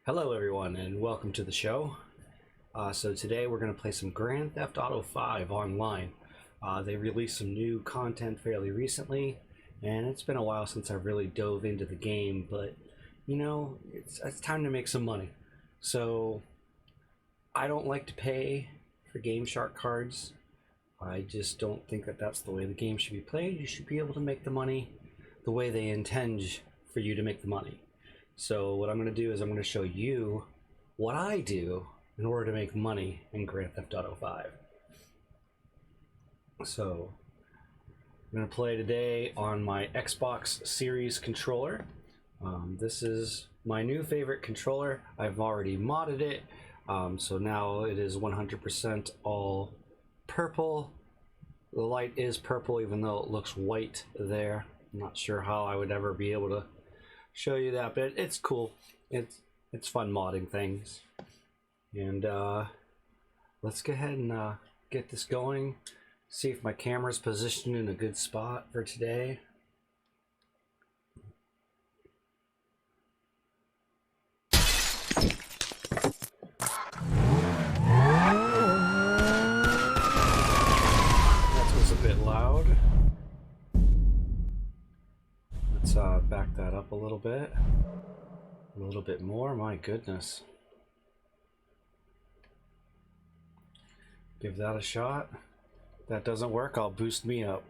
Hello everyone and welcome to the show. So today we're going to play some Grand Theft Auto 5 online. They released some new content fairly recently, and it's been a while since I've really dove into the game, but you know, it's time to make some money. So I don't like to pay for Game Shark cards. I just don't think that that's the way the game should be played. You should be able to make the money the way they intend for you to make the money. So what I'm going to do is I'm going to show you what I do in order to make money in Grand Theft Auto 5. So I'm going to play today on my Xbox Series controller. This is my new favorite controller. I've already modded it, so now it is 100% all purple. The light is purple even though it looks white there. I'm not sure how I would ever be able to show you that, but it's cool. It's fun modding things. And let's go ahead and get this going. See if my camera's positioned in a good spot for today. That was a bit loud. Let's back that up a little bit more. My goodness. Give that a shot. If that doesn't work, I'll boost me up.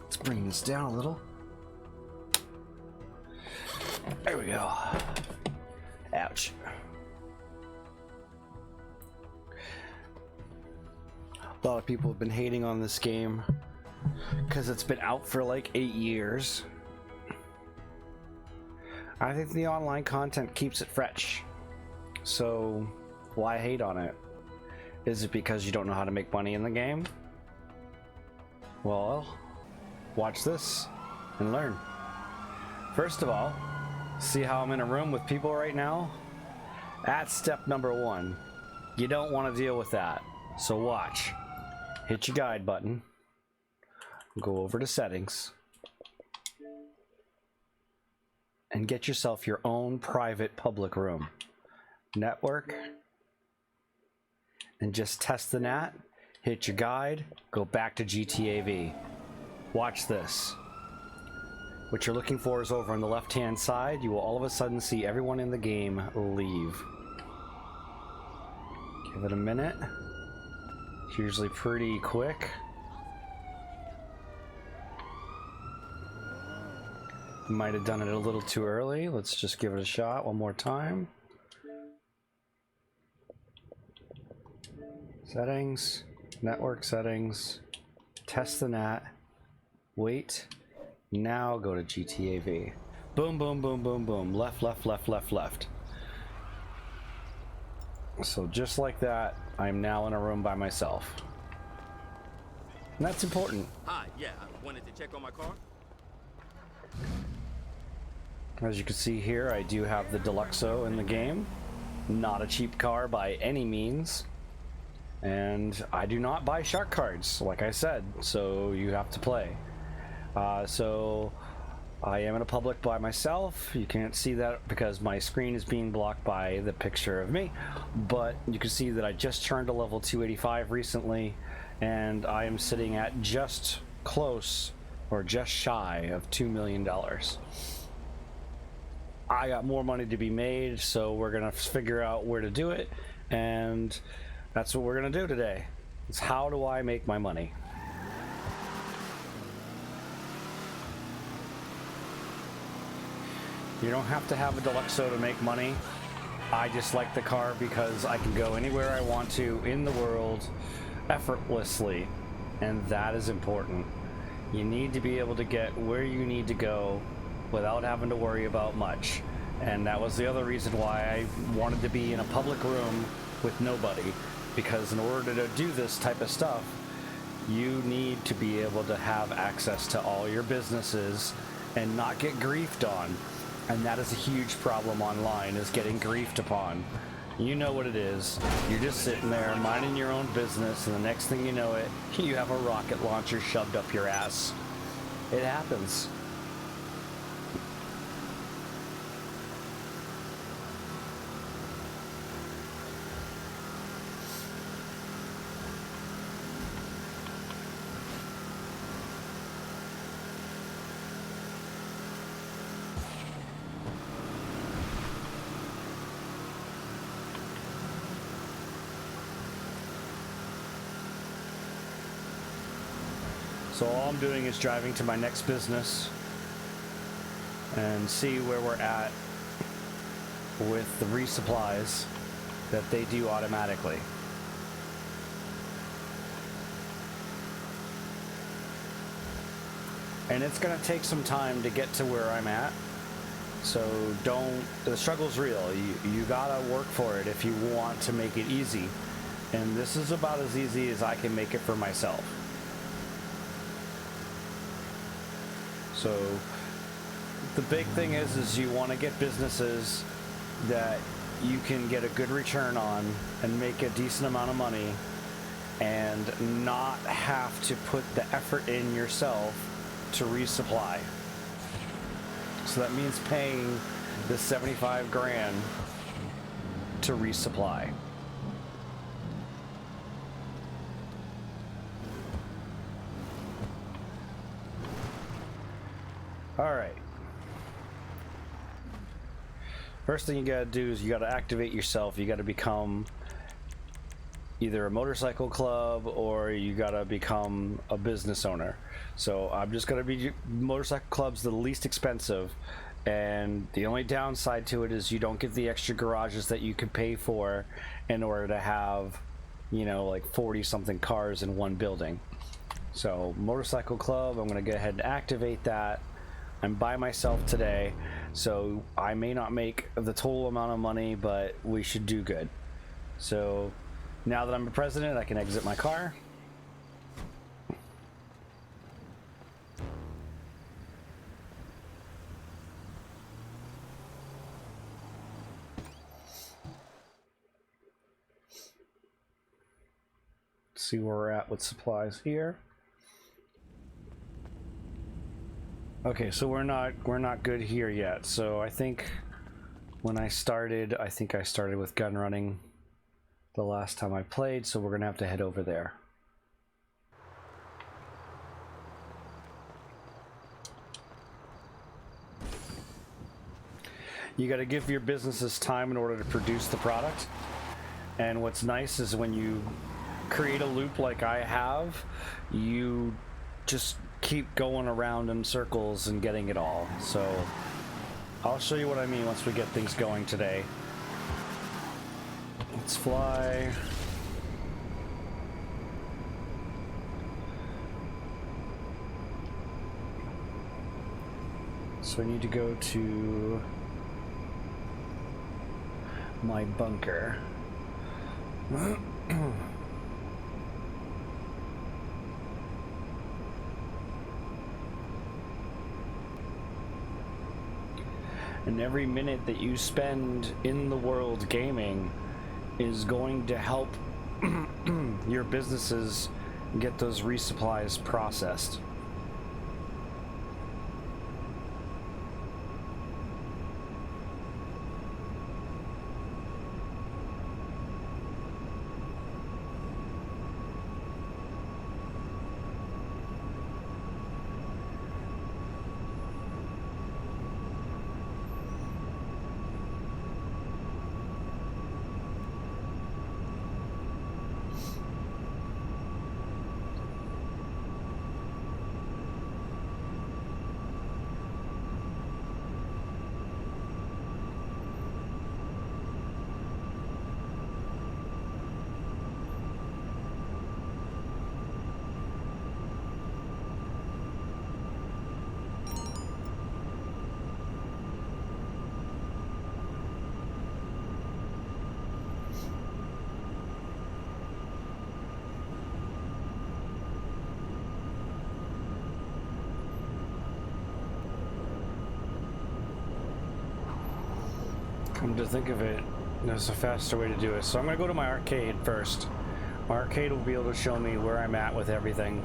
Let's bring this down a little. There we go. Ouch. A lot of people have been hating on this game because it's been out for like 8 years. I think the online content keeps it fresh. So why hate on it? Is it because you don't know how to make money in the game? Well, watch this and learn. First of all, see how I'm in a room with people right now? That's step number one. You don't want to deal with that. So watch. Hit your guide button. Go over to settings. And get yourself your own private public room. Network. And just test the NAT. Hit your guide, go back to GTA V. Watch this. What you're looking for is over on the left-hand side. You will all of a sudden see everyone in the game leave. Give it a minute. It's usually pretty quick. Might have done it a little too early. Let's just give it a shot one more time. Settings, network settings, test the NAT, wait, now go to GTA V. Boom, boom, boom, boom, boom, left, left, left, left, left. So just like that, I'm now in a room by myself. And that's important. Hi, yeah, I wanted to check on my car. As you can see here, I do have the Deluxo in the game. Not a cheap car by any means. And I do not buy shark cards, like I said, so you have to play. So I am in a public by myself. You can't see that because my screen is being blocked by the picture of me, but you can see that I just turned to level 285 recently, and I am sitting at just close or just shy of $2 million. I got more money to be made, so we're gonna figure out where to do it, and that's what we're gonna do today. It's how do I make my money? You don't have to have a Deluxo to make money. I just like the car because I can go anywhere I want to in the world effortlessly, and that is important. You need to be able to get where you need to go without having to worry about much. And that was the other reason why I wanted to be in a public room with nobody, because in order to do this type of stuff, you need to be able to have access to all your businesses and not get griefed on. And that is a huge problem online, is getting griefed upon. You know what it is. You're just sitting there minding your own business, and the next thing you know it, you have a rocket launcher shoved up your ass. It happens. So all I'm doing is driving to my next business and see where we're at with the resupplies that they do automatically. And it's gonna take some time to get to where I'm at. So the struggle's real. You gotta work for it if you want to make it easy. And this is about as easy as I can make it for myself. So the big thing is you want to get businesses that you can get a good return on and make a decent amount of money and not have to put the effort in yourself to resupply. So that means paying the 75 grand to resupply. All right. First thing you gotta do is you gotta activate yourself. You gotta become either a motorcycle club or you gotta become a business owner. So I'm just gonna be motorcycle clubs, the least expensive, and the only downside to it is you don't get the extra garages that you can pay for in order to have, you know, like 40 something cars in one building. So motorcycle club, I'm gonna go ahead and activate that. I'm by myself today, so I may not make the total amount of money, but we should do good. So now that I'm the president, I can exit my car. See where we're at with supplies here. Okay, so we're not good here yet. So I think when I started, I started with gun running the last time I played, so we're gonna have to head over there. You got to give your businesses time in order to produce the product. And what's nice is when you create a loop like I have, you just keep going around in circles and getting it all. So I'll show you what I mean once we get things going today. Let's fly. So I need to go to my bunker. And every minute that you spend in the world gaming is going to help your businesses get those resupplies processed. Come to think of it, there's a faster way to do it. So I'm going to go to my arcade first. My arcade will be able to show me where I'm at with everything.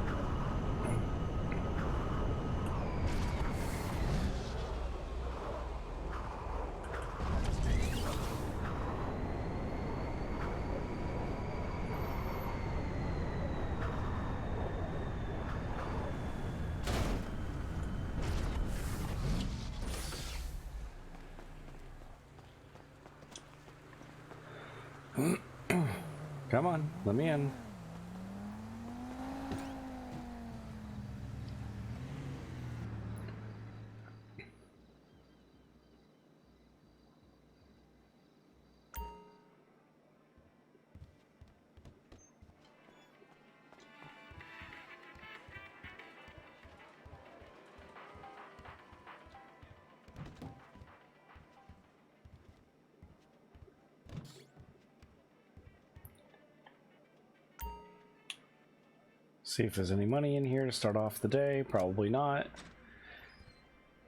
Come on, let me in. See if there's any money in here to start off the day. Probably not.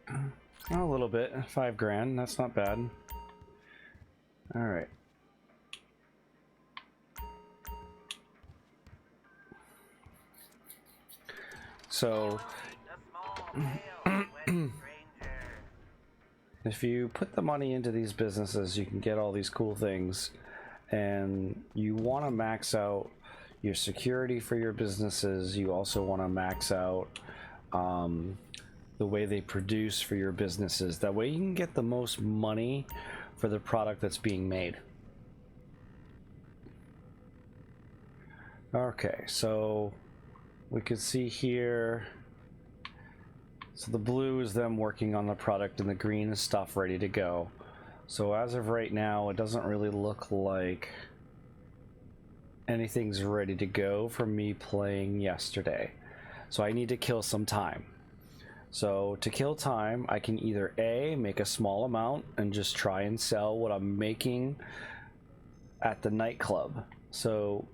A little bit. 5 grand. That's not bad. All right. So if you put the money into these businesses, you can get all these cool things, and you want to max out your security for your businesses. You also want to max out the way they produce for your businesses. That way you can get the most money for the product that's being made. Okay, so we could see here, so the blue is them working on the product and the green is stuff ready to go. So as of right now, it doesn't really look like anything's ready to go from me playing yesterday. So I need to kill some time. So to kill time, I can either A, make a small amount and just try and sell what I'm making at the nightclub. So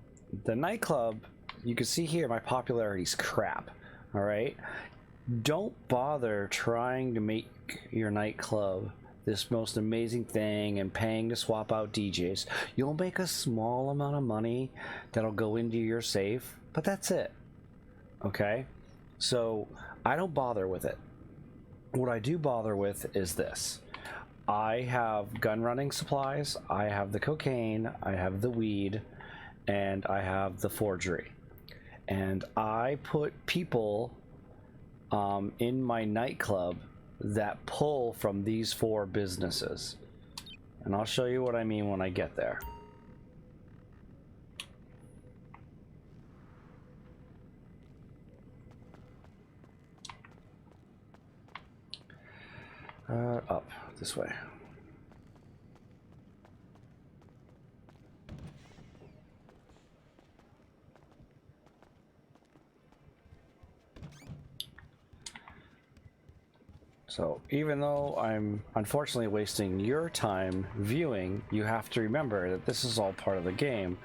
the nightclub, you can see here my popularity's crap. All right, don't bother trying to make your nightclub this most amazing thing and paying to swap out DJs. You'll make a small amount of money that'll go into your safe, but that's it. Okay, so I don't bother with it. What I do bother with is this. I have gun running supplies, I have the cocaine, I have the weed, and I have the forgery. And I put people in my nightclub that pull from these 4 businesses. And I'll show you what I mean when I get there. Up this way. So even though I'm unfortunately wasting your time viewing, you have to remember that this is all part of the game.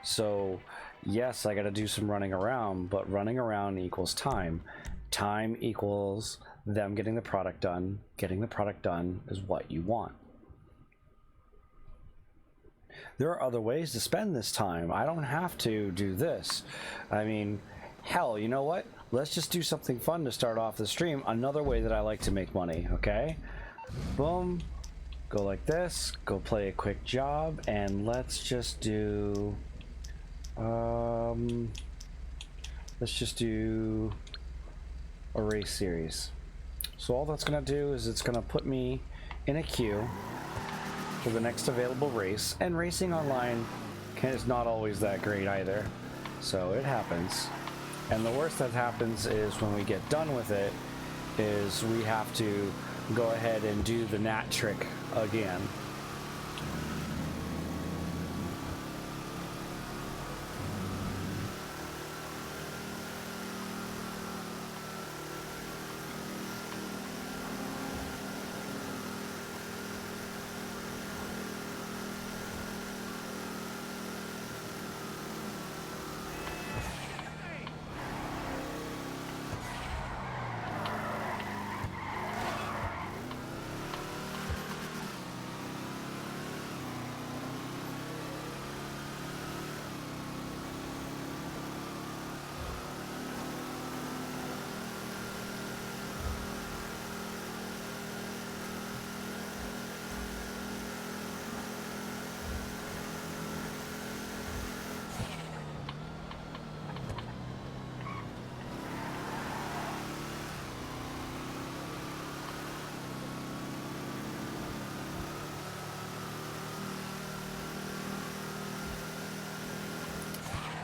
So yes, I got to do some running around, but running around equals time. Time equals them getting the product done. Getting the product done is what you want. There are other ways to spend this time. I don't have to do this. I mean, hell, you know what? Let's just do something fun to start off the stream. Another way that I like to make money, okay? Boom. Go like this. Go play a quick job. And let's just do... let's just do a race series. So all that's going to do is it's going to put me in a queue for the next available race. And racing online is not always that great either. So it happens. And the worst that happens is when we get done with it, is we have to go ahead and do the nat trick again.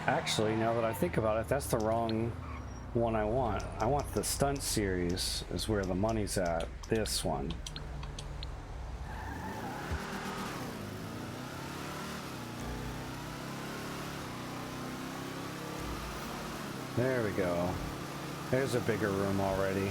Actually, now that I think about it, that's the wrong one I want. I want the stunt series is where the money's at. This one. There we go. There's a bigger room already.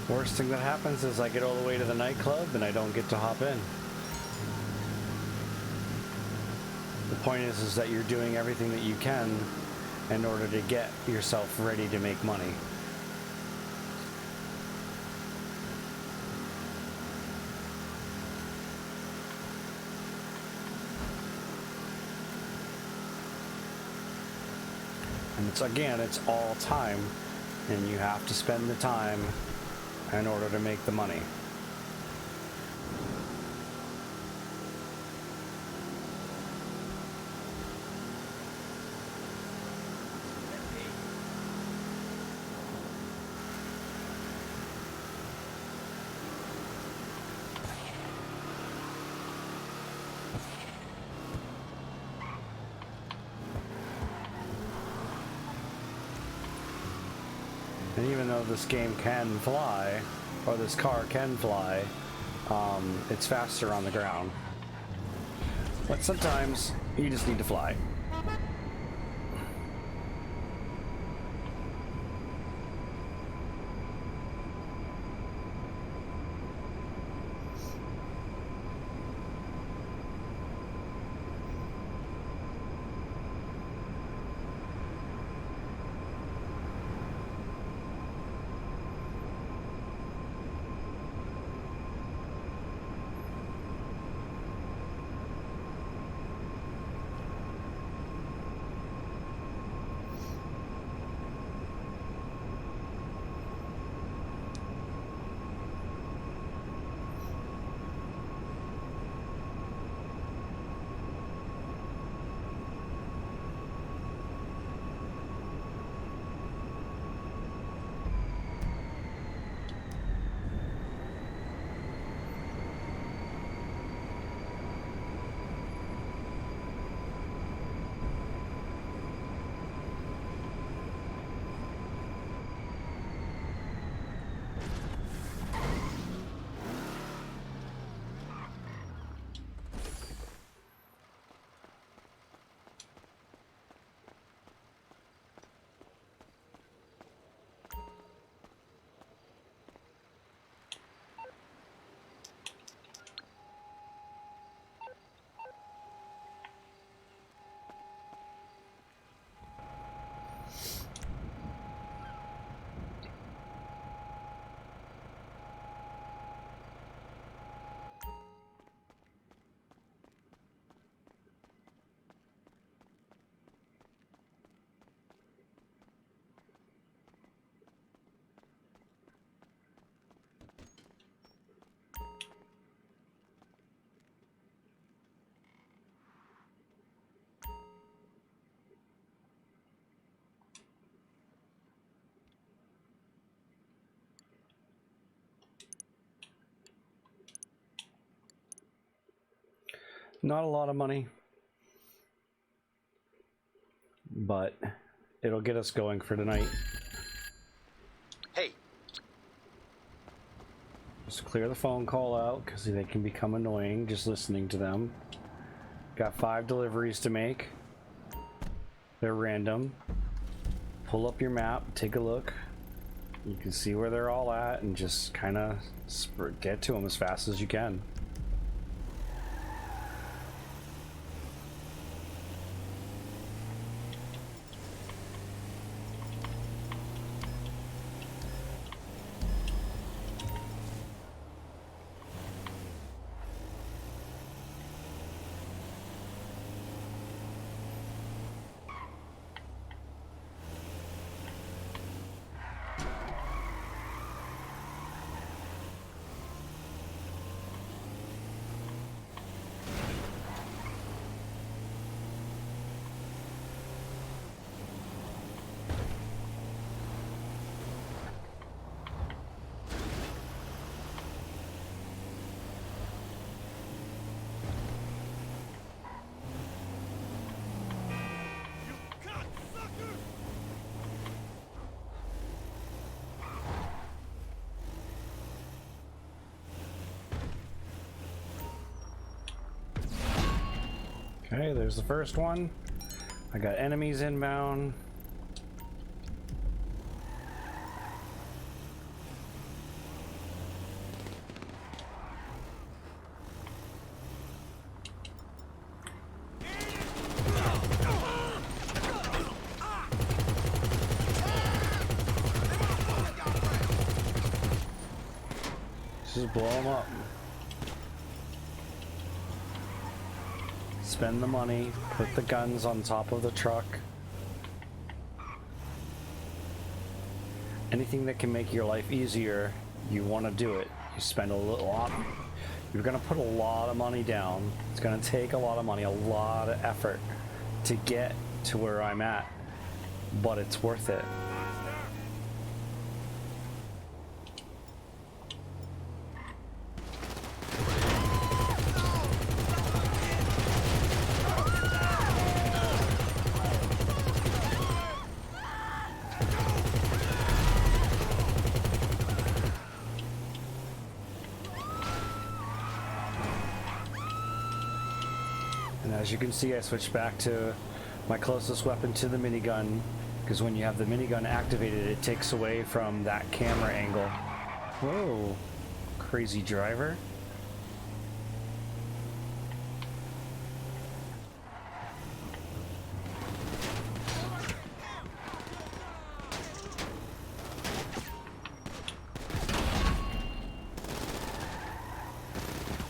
Worst thing that happens is I get all the way to the nightclub and I don't get to hop in. The point is that you're doing everything that you can in order to get yourself ready to make money. And it's all time, and you have to spend the time in order to make the money. And even though this game can fly, or this car can fly, it's faster on the ground. But sometimes you just need to fly. Not a lot of money, but it'll get us going for tonight. Hey. Just clear the phone call out because they can become annoying just listening to them. Got 5 deliveries to make. They're random. Pull up your map, take a look. You can see where they're all at and just kind of get to them as fast as you can. Okay, there's the first one. I got enemies inbound. Just blow them up. Spend the money, put the guns on top of the truck. Anything that can make your life easier, you want to do it. You spend a lot. You're going to put a lot of money down. It's going to take a lot of money, a lot of effort to get to where I'm at, but it's worth it. As you can see, I switched back to my closest weapon to the minigun, because when you have the minigun activated, it takes away from that camera angle. Whoa, crazy driver.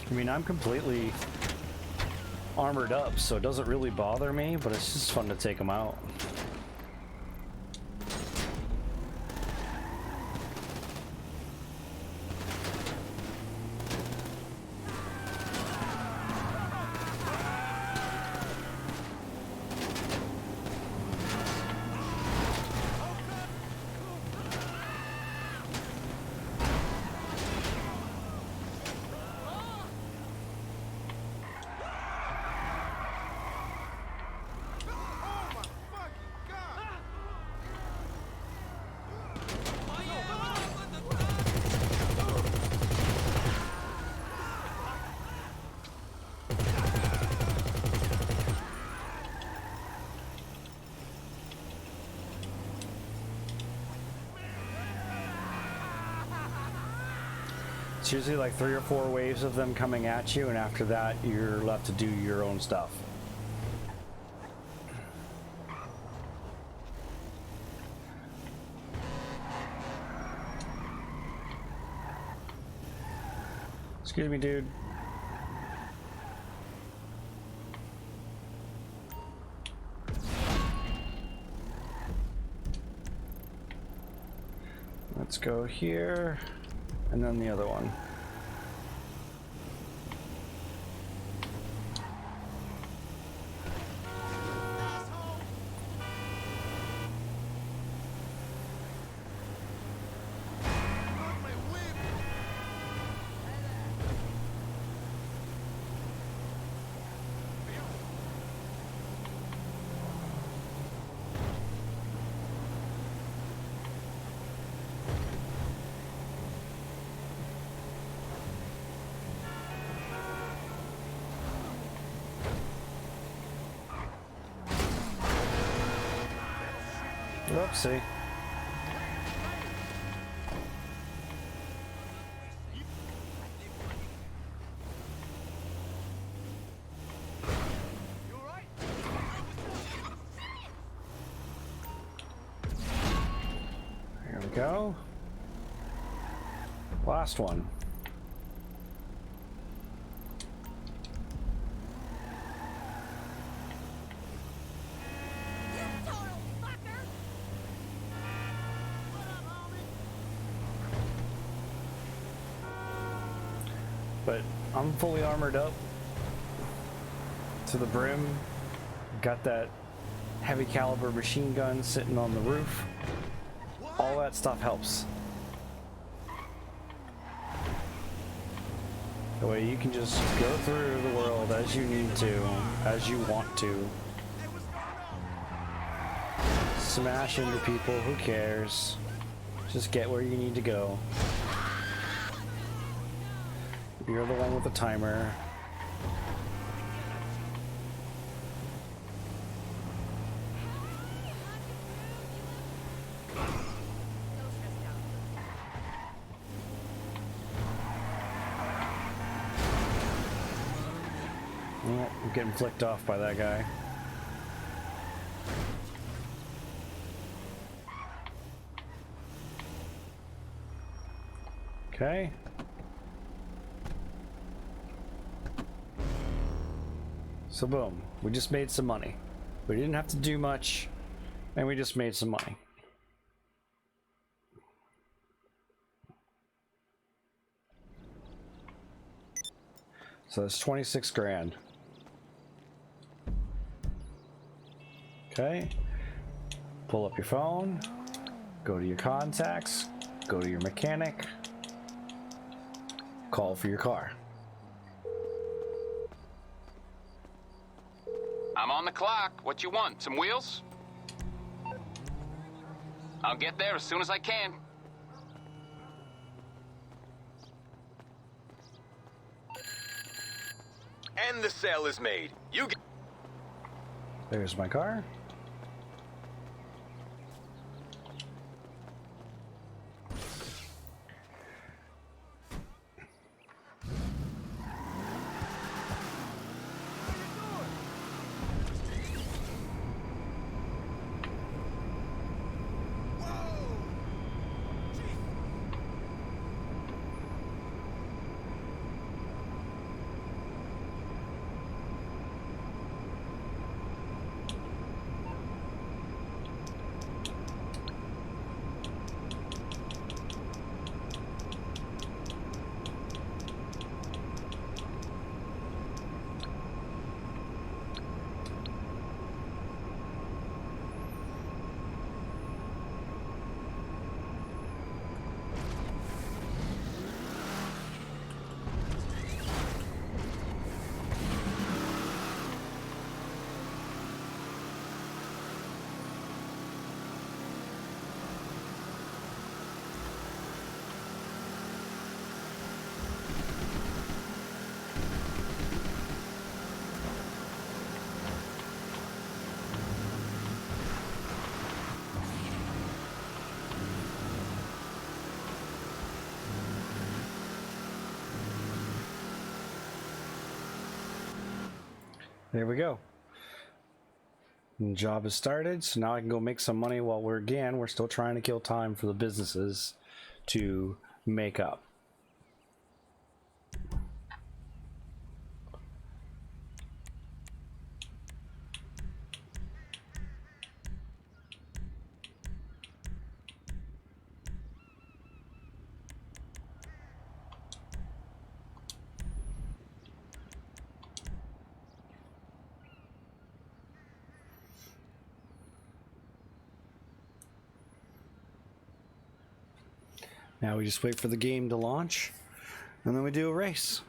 I mean, I'm completely armored up, so it doesn't really bother me, but it's just fun to take them out. It's usually like 3 or 4 waves of them coming at you, and after that you're left to do your own stuff. Excuse me, dude. Let's go here. And then the other one. Oopsie. There we go. Last one. But I'm fully armored up to the brim. Got that heavy caliber machine gun sitting on the roof. All that stuff helps. The way you can just go through the world as you need to, as you want to. Smash into people, who cares? Just get where you need to go. You're the one with the timer. Oh, I'm getting flicked off by that guy. Okay. So boom, we just made some money. We didn't have to do much, and we just made some money. So that's 26 grand. Okay. Pull up your phone, go to your contacts, go to your mechanic, call for your car. I'm on the clock. What you want? Some wheels? I'll get there as soon as I can. And the sale is made. You get... There's my car. There we go. And the job has started, so now I can go make some money while we're still trying to kill time for the businesses to make up. Now we just wait for the game to launch, and then we do a race.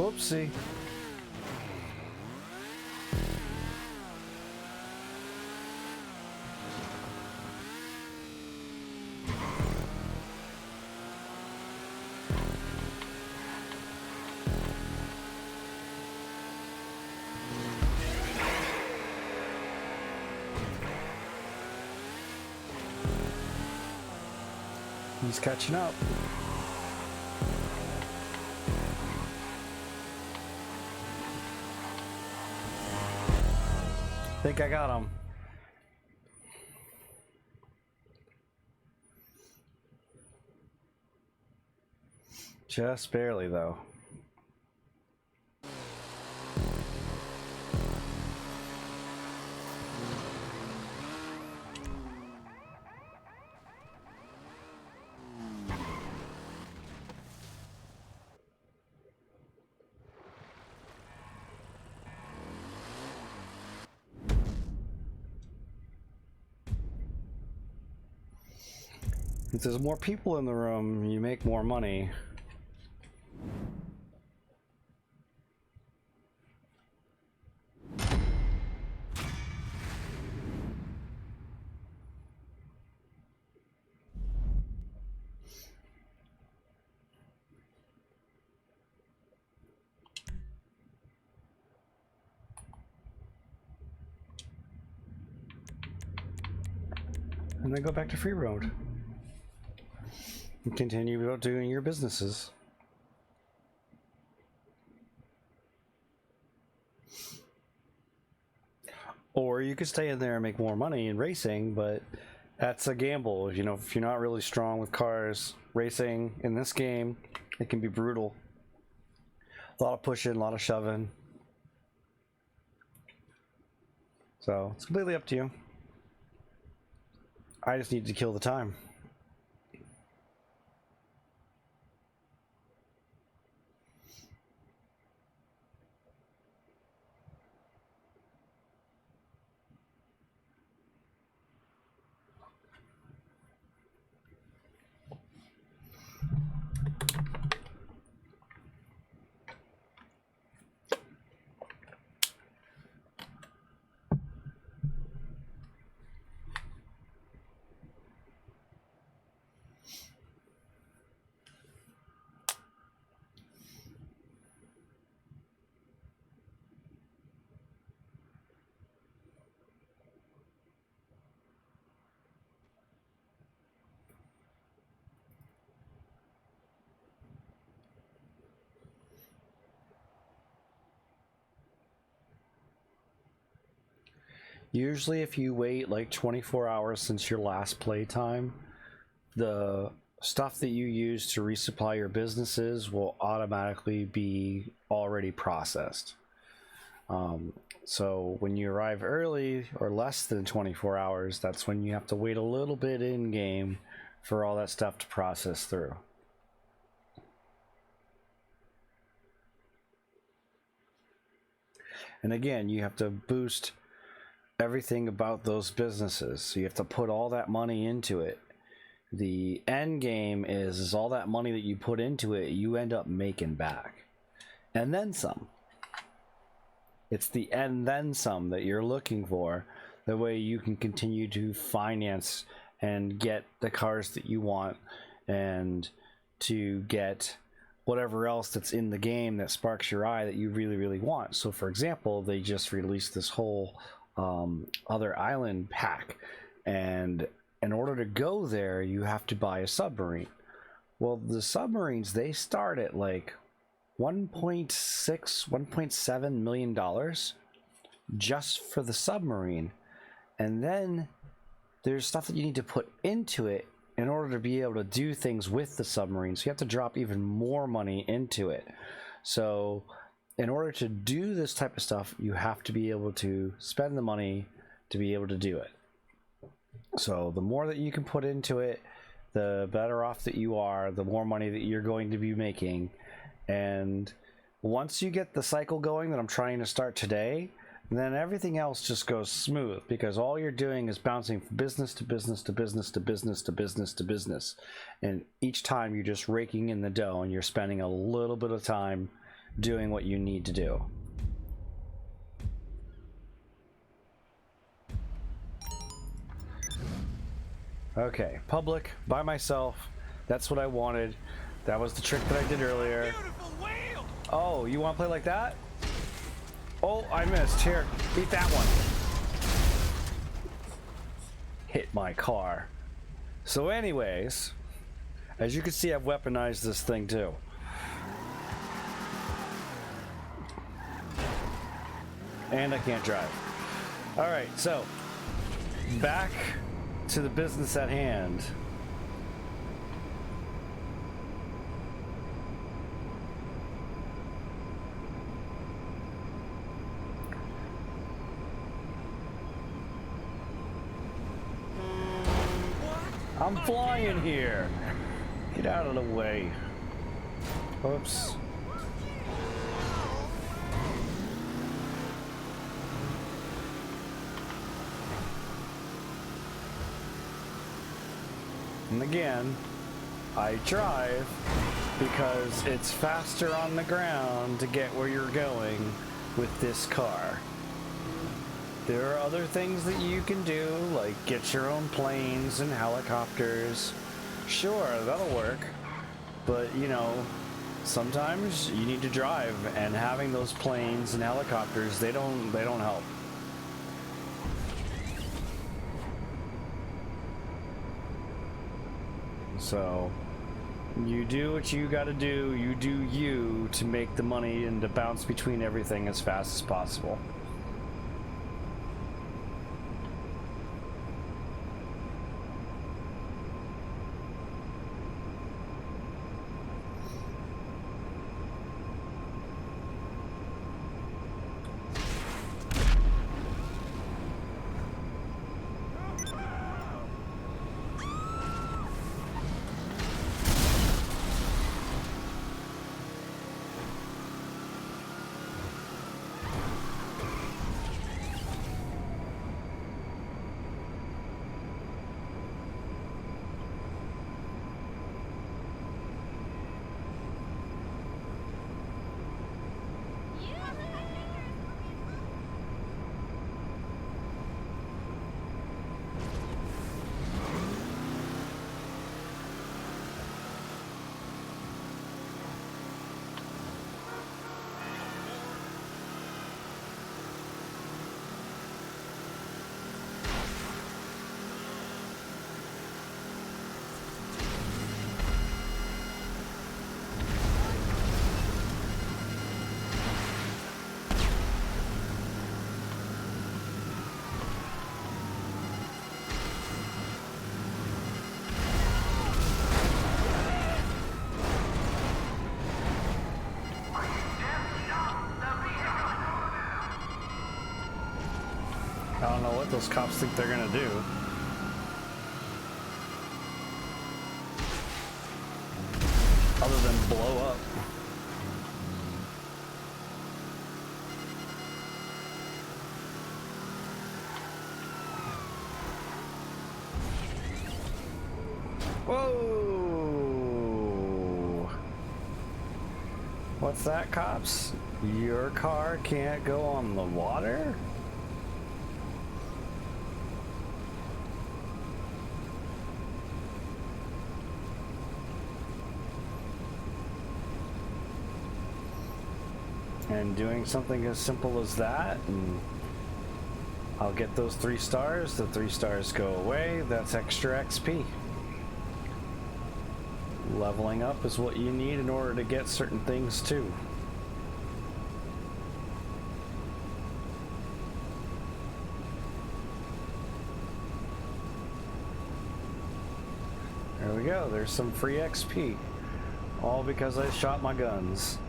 Whoopsie. He's catching up. Think I got him. Just barely, though. If there's more people in the room, you make more money. And then go back to free road. And continue doing your businesses. Or you could stay in there and make more money in racing, but that's a gamble. You know, if you're not really strong with cars, racing in this game, it can be brutal. A lot of pushing, a lot of shoving. So it's completely up to you. I just need to kill the time. Usually if you wait like 24 hours since your last playtime, the stuff that you use to resupply your businesses will automatically be already processed. So when you arrive early or less than 24 hours, that's when you have to wait a little bit in game for all that stuff to process through. And again, you have to boost everything about those businesses, so you have to put all that money into it. The end game is all that money that you put into it, you end up making back, and then some. It's the and then some that you're looking for. That way you can continue to finance and get the cars that you want, and to get whatever else that's in the game that sparks your eye that you really, really want. So for example, they just released this whole other island pack, and in order to go there you have to buy a submarine. Well, the submarines, they start at like 1.7 million dollars just for the submarine, and then there's stuff that you need to put into it in order to be able to do things with the submarine, so you have to drop even more money into it. So in order to do this type of stuff, you have to be able to spend the money to be able to do it. So the more that you can put into it, the better off that you are, the more money that you're going to be making. And once you get the cycle going that I'm trying to start today, then everything else just goes smooth, because all you're doing is bouncing from business to business to business to business to business to business. And each time you're just raking in the dough, and you're spending a little bit of time doing what you need to do. Okay, public, by myself. That's what I wanted. That was the trick that I did earlier. Oh, you want to play like that? Oh, I missed. Here, eat that one. Hit my car. So anyways, as you can see, I've weaponized this thing too. And I can't drive. Alright, so back to the business at hand. I'm flying here. Get out of the way. Oops. And again, I drive because it's faster on the ground to get where you're going with this car. There are other things that you can do, like get your own planes and helicopters. Sure, that'll work. But, you know, sometimes you need to drive, and having those planes and helicopters, they don't help. So, you do what you gotta do, you do you to make the money and to bounce between everything as fast as possible. I don't know what those cops think they're gonna do. Other than blow up. Whoa! What's that, cops? Your car can't go on the water? And doing something as simple as that, and I'll get those 3 stars. The 3 stars go away. That's extra XP. Leveling up is what you need in order to get certain things too. There we go. There's some free XP. All because I shot my guns.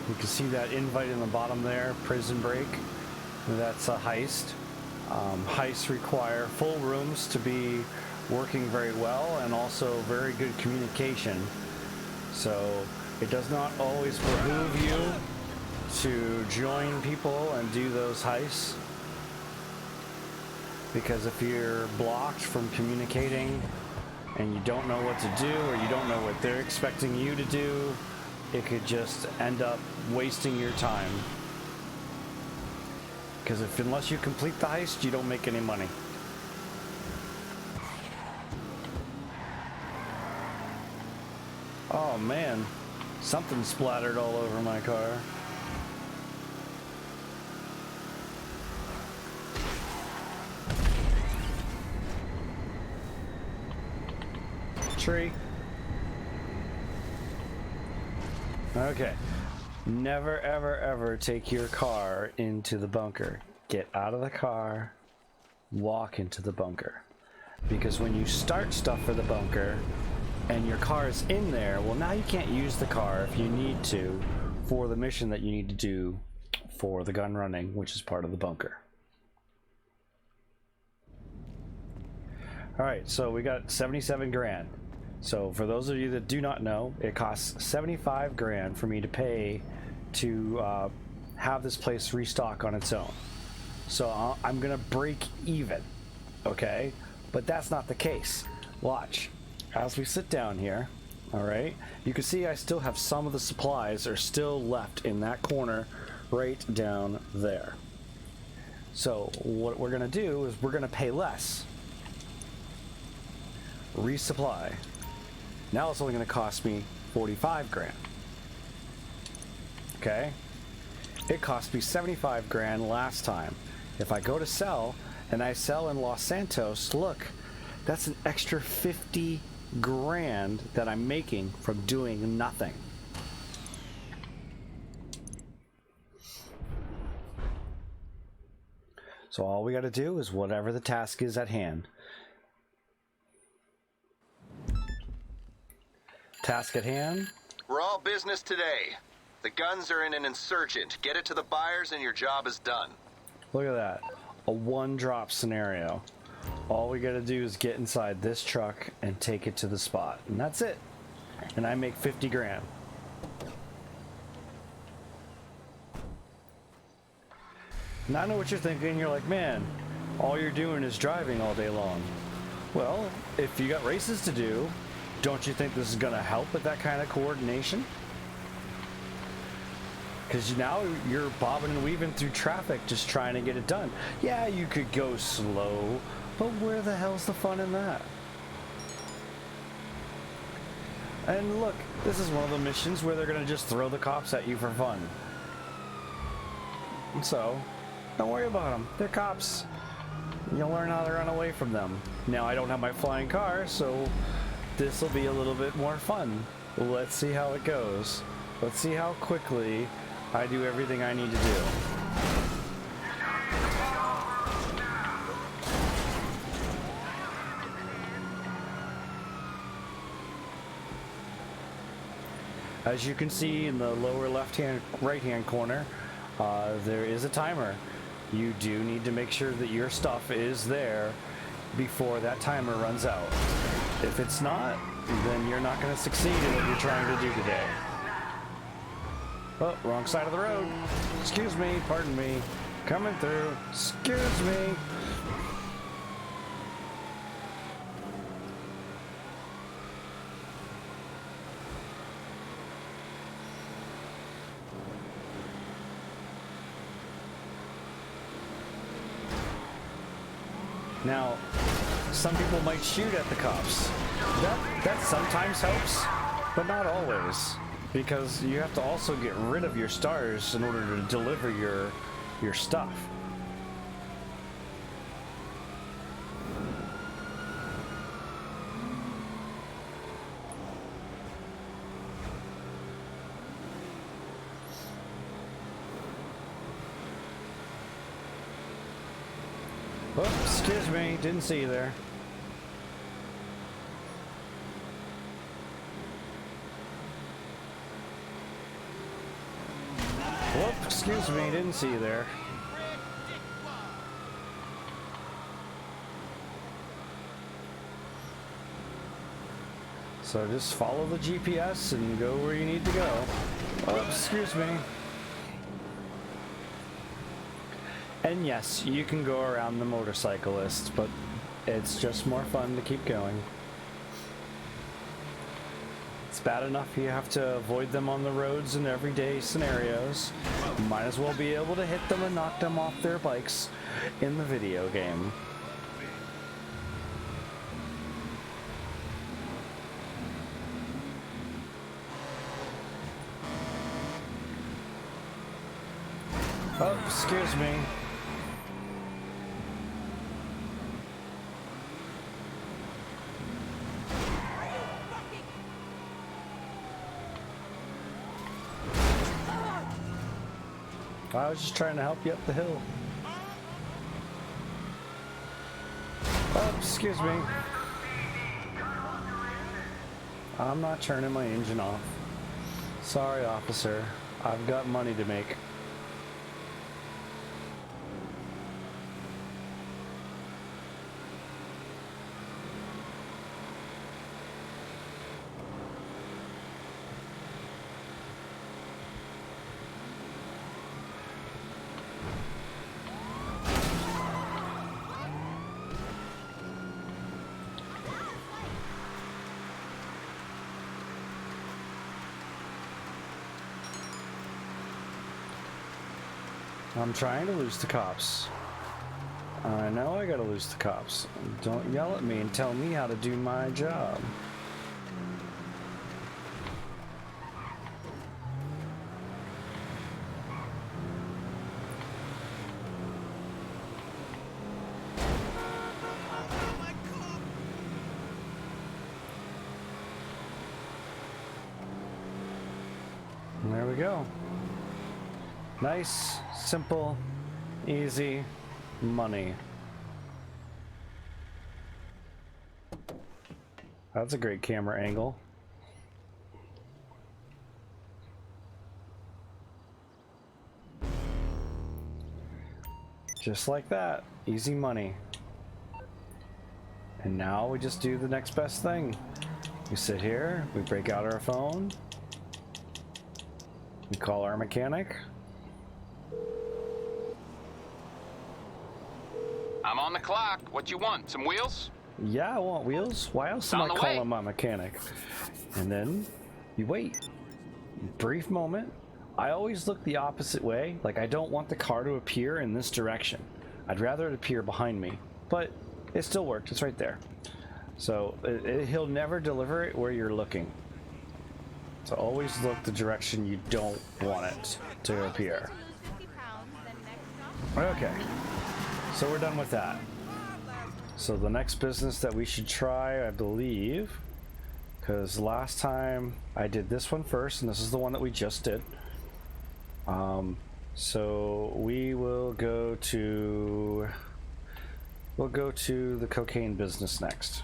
You can see that invite in the bottom there, Prison Break. That's a heist. Heists require full rooms to be working very well and also very good communication. So it does not always behoove you to join people and do those heists, because if you're blocked from communicating and you don't know what to do, or you don't know what they're expecting you to do, it could just end up wasting your time. Because unless you complete the heist, you don't make any money. Oh man, something splattered all over my car. Tree. Okay. Never, ever, ever take your car into the bunker. Get out of the car, walk into the bunker. Because when you start stuff for the bunker and your car is in there, well, now you can't use the car if you need to for the mission that you need to do for the gun running, which is part of the bunker. All right, so we got 77 grand. So for those of you that do not know, it costs 75 grand for me to pay to have this place restock on its own. So I'm gonna break even, okay? But that's not the case. Watch, as we sit down here, all right, you can see I still have some of the supplies are still left in that corner right down there. So what we're gonna do is we're gonna pay less. Resupply. Now it's only going to cost me 45 grand. Okay? It cost me 75 grand last time. If I go to sell, and I sell in Los Santos, look, that's an extra 50 grand that I'm making from doing nothing. So all we got to do is whatever the task is at hand. Task at hand. We're all business today. The guns are in an insurgent. Get it to the buyers and your job is done. Look at that. A one drop scenario. All we gotta do is get inside this truck and take it to the spot. And that's it. And I make 50 grand. Now I know what you're thinking. You're like, man, all you're doing is driving all day long. Well, if you got races to do, don't you think this is going to help with that kind of coordination? Because now you're bobbing and weaving through traffic just trying to get it done. Yeah, you could go slow, but where the hell's the fun in that? And look, this is one of the missions where they're going to just throw the cops at you for fun. So, don't worry about them. They're cops. You'll learn how to run away from them. Now, I don't have my flying car, so this will be a little bit more fun. Let's see how it goes. Let's see how quickly I do everything I need to do. As you can see in the lower left-hand, right-hand corner, there is a timer. You do need to make sure that your stuff is there before that timer runs out. If it's not, then you're not going to succeed in what you're trying to do today. Oh, wrong side of the road. Excuse me, pardon me. Coming through. Excuse me. Now, some people might shoot at the cops. That sometimes helps, but not always. Because you have to also get rid of your stars in order to deliver your stuff. Oh, excuse me, didn't see you there. excuse me, didn't see you there. So just follow the GPS and go where you need to go. Oh, excuse me. And yes, you can go around the motorcyclist, but it's just more fun to keep going. It's bad enough you have to avoid them on the roads in everyday scenarios. You might as well be able to hit them and knock them off their bikes in the video game. Oh, excuse me. I was just trying to help you up the hill. Oh, excuse me. I'm not turning my engine off. Sorry, officer. I've got money to make. I'm trying to lose the cops. I know I gotta lose the cops. Don't yell at me and tell me how to do my job. And there we go. Nice, simple, easy money. That's a great camera angle. Just like that, easy money. And now we just do the next best thing. We sit here, we break out our phone, we call our mechanic. I'm on the clock. What you want? Some wheels? Yeah, I want wheels. Why else am I calling my mechanic? And then you wait. Brief moment. I always look the opposite way. Like, I don't want the car to appear in this direction. I'd rather it appear behind me. But it still worked. It's right there. So he'll never deliver it where you're looking. So always look the direction you don't want it to appear. Okay. So we're done with that. So the next business that we should try, I believe, because last time I did this one first, and this is the one that we just did. So we will go to the cocaine business next.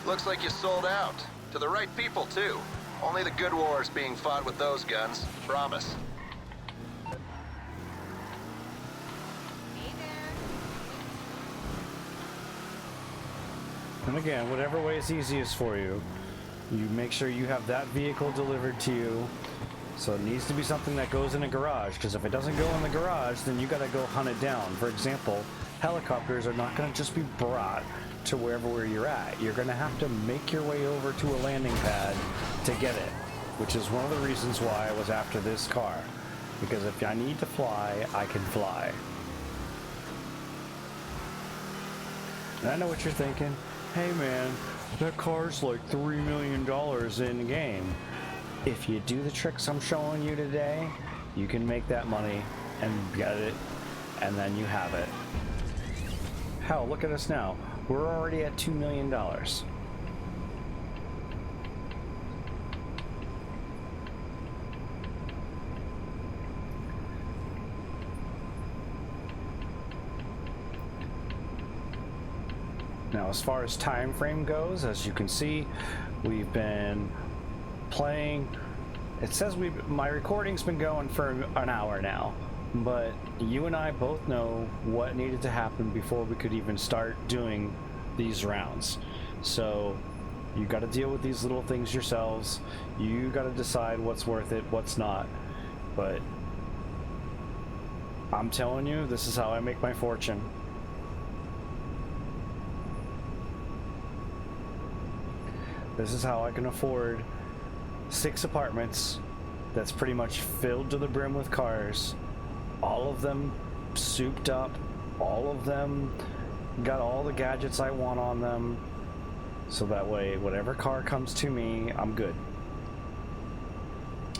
Looks like you sold out. To the right people, too. Only the good war's being fought with those guns. Promise. And again, whatever way is easiest for you, you make sure you have that vehicle delivered to you. So it needs to be something that goes in a garage, because if it doesn't go in the garage, then you gotta go hunt it down. For example, helicopters are not gonna just be brought to where you're at. You're gonna have to make your way over to a landing pad to get it, which is one of the reasons why I was after this car. Because if I need to fly, I can fly. And I know what you're thinking. Hey man, that car's like $3 million in game. If you do the tricks I'm showing you today, you can make that money and get it, and then you have it. Hell, look at us now. We're already at $2 million. Now, as far as time frame goes, as you can see, we've been playing It says my recording's been going for an hour now, but you and I both know what needed to happen before we could even start doing these rounds. So you got to deal with these little things yourselves. You got to decide what's worth it, what's not. But I'm telling you, this is how I make my fortune. This is how I can afford 6 apartments that's pretty much filled to the brim with cars. All of them souped up. All of them got all the gadgets I want on them. So that way, whatever car comes to me, I'm good.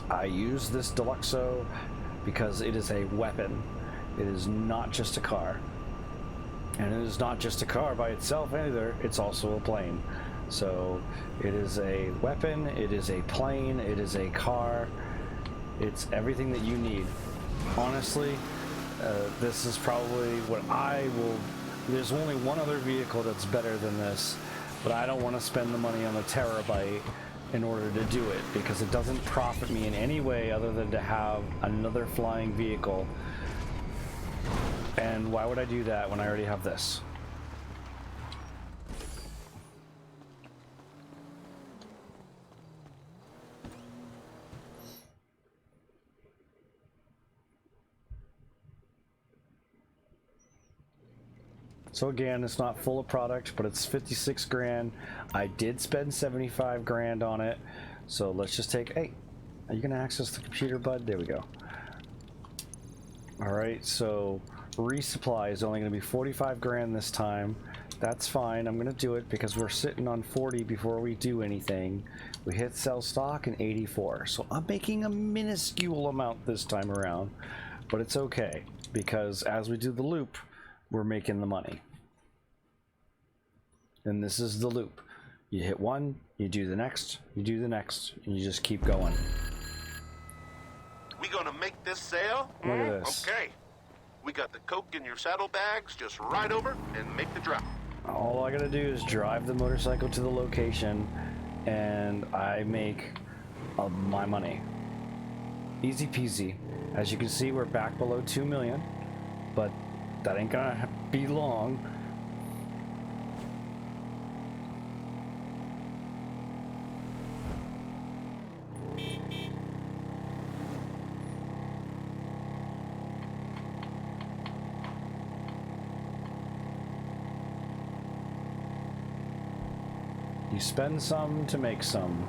I use this Deluxo because it is a weapon. It is not just a car. And it is not just a car by itself either, it's also a plane. So it is a weapon, it is a plane, it is a car. It's everything that you need. Honestly, this is probably what I will... There's only one other vehicle that's better than this, but I don't want to spend the money on the Terabyte in order to do it, because it doesn't profit me in any way other than to have another flying vehicle. And why would I do that when I already have this? So again, it's not full of product, but it's 56 grand. I did spend 75 grand on it. So let's just take, hey, are you gonna access the computer, bud? There we go. All right, so resupply is only gonna be 45 grand this time. That's fine, I'm gonna do it because we're sitting on 40 before we do anything. We hit sell stock in 84. So I'm making a minuscule amount this time around, but it's okay because as we do the loop, we're making the money. And this is the loop. You hit one, you do the next, you do the next, and you just keep going. We gonna make this sale? Look at this. Okay. We got the Coke in your saddlebags. Just ride over and make the drop. All I gotta do is drive the motorcycle to the location, and I make my money. Easy peasy. As you can see, we're back below 2 million, but that ain't gonna be long. You spend some to make some.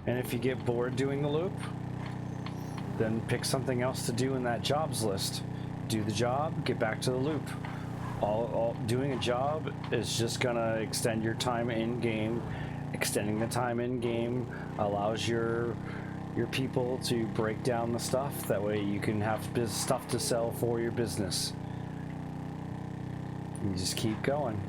And if you get bored doing the loop, then pick something else to do in that jobs list. Do the job, get back to the loop. All doing a job is just gonna extend your time in game. Extending the time in game allows your people to break down the stuff. That way you can have stuff to sell for your business. You just keep going.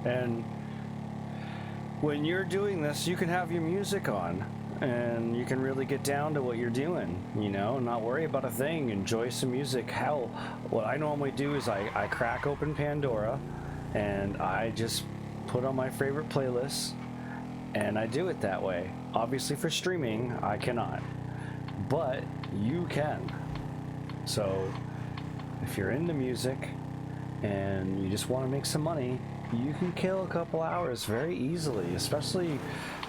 And when you're doing this, you can have your music on and you can really get down to what you're doing, you know, not worry about a thing, enjoy some music. Hell, what I normally do is I crack open Pandora and I just put on my favorite playlists and I do it that way. Obviously for streaming, I cannot, but you can. So if you're into music and you just want to make some money, you can kill a couple hours very easily, especially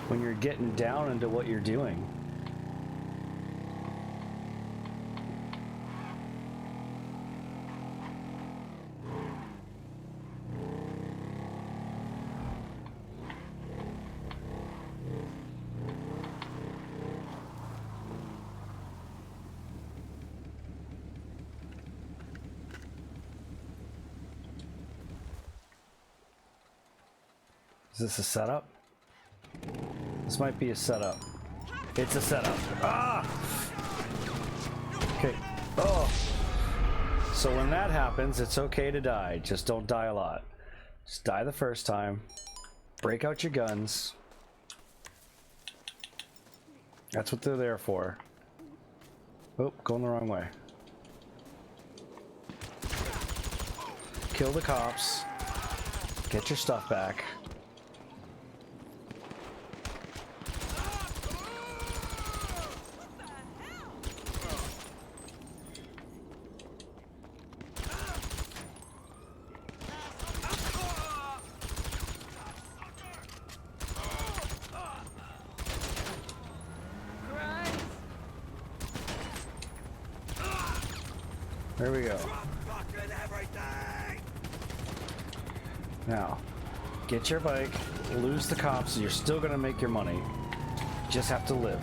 when you're getting down into what you're doing. Is this a setup? This might be a setup. It's a setup. Ah! Okay. Oh! So when that happens, it's okay to die. Just don't die a lot. Just die the first time. Break out your guns. That's what they're there for. Oh, going the wrong way. Kill the cops. Get your stuff back. There we go. Now, get your bike, lose the cops, you're still gonna make your money. You just have to live.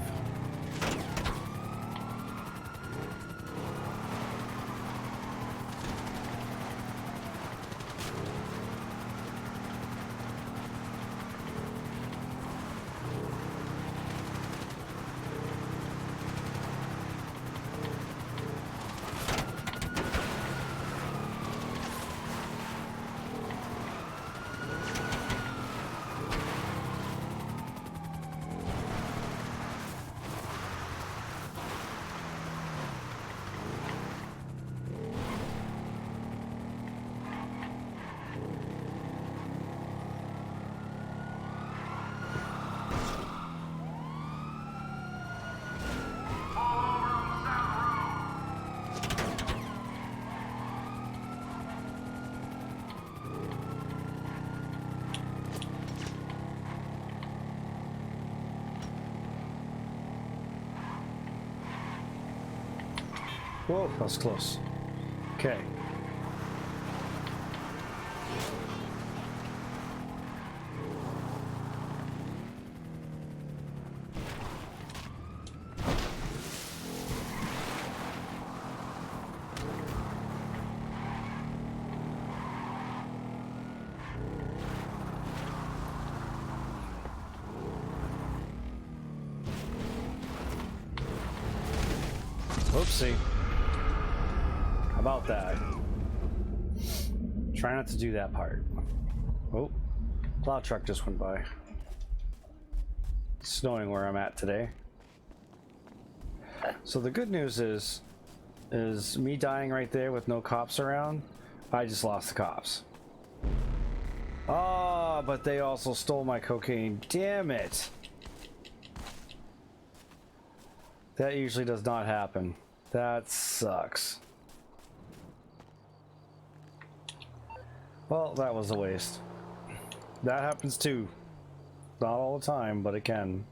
Whoa, that was close. Okay. Oopsie. How about that? Try not to do that part. Oh, plow truck just went by. It's snowing where I'm at today. So the good news is me dying right there with no cops around, I just lost the cops. Oh, but they also stole my cocaine. Damn it. That usually does not happen. That sucks. Well, that was a waste. That happens too. Not all the time, but it can.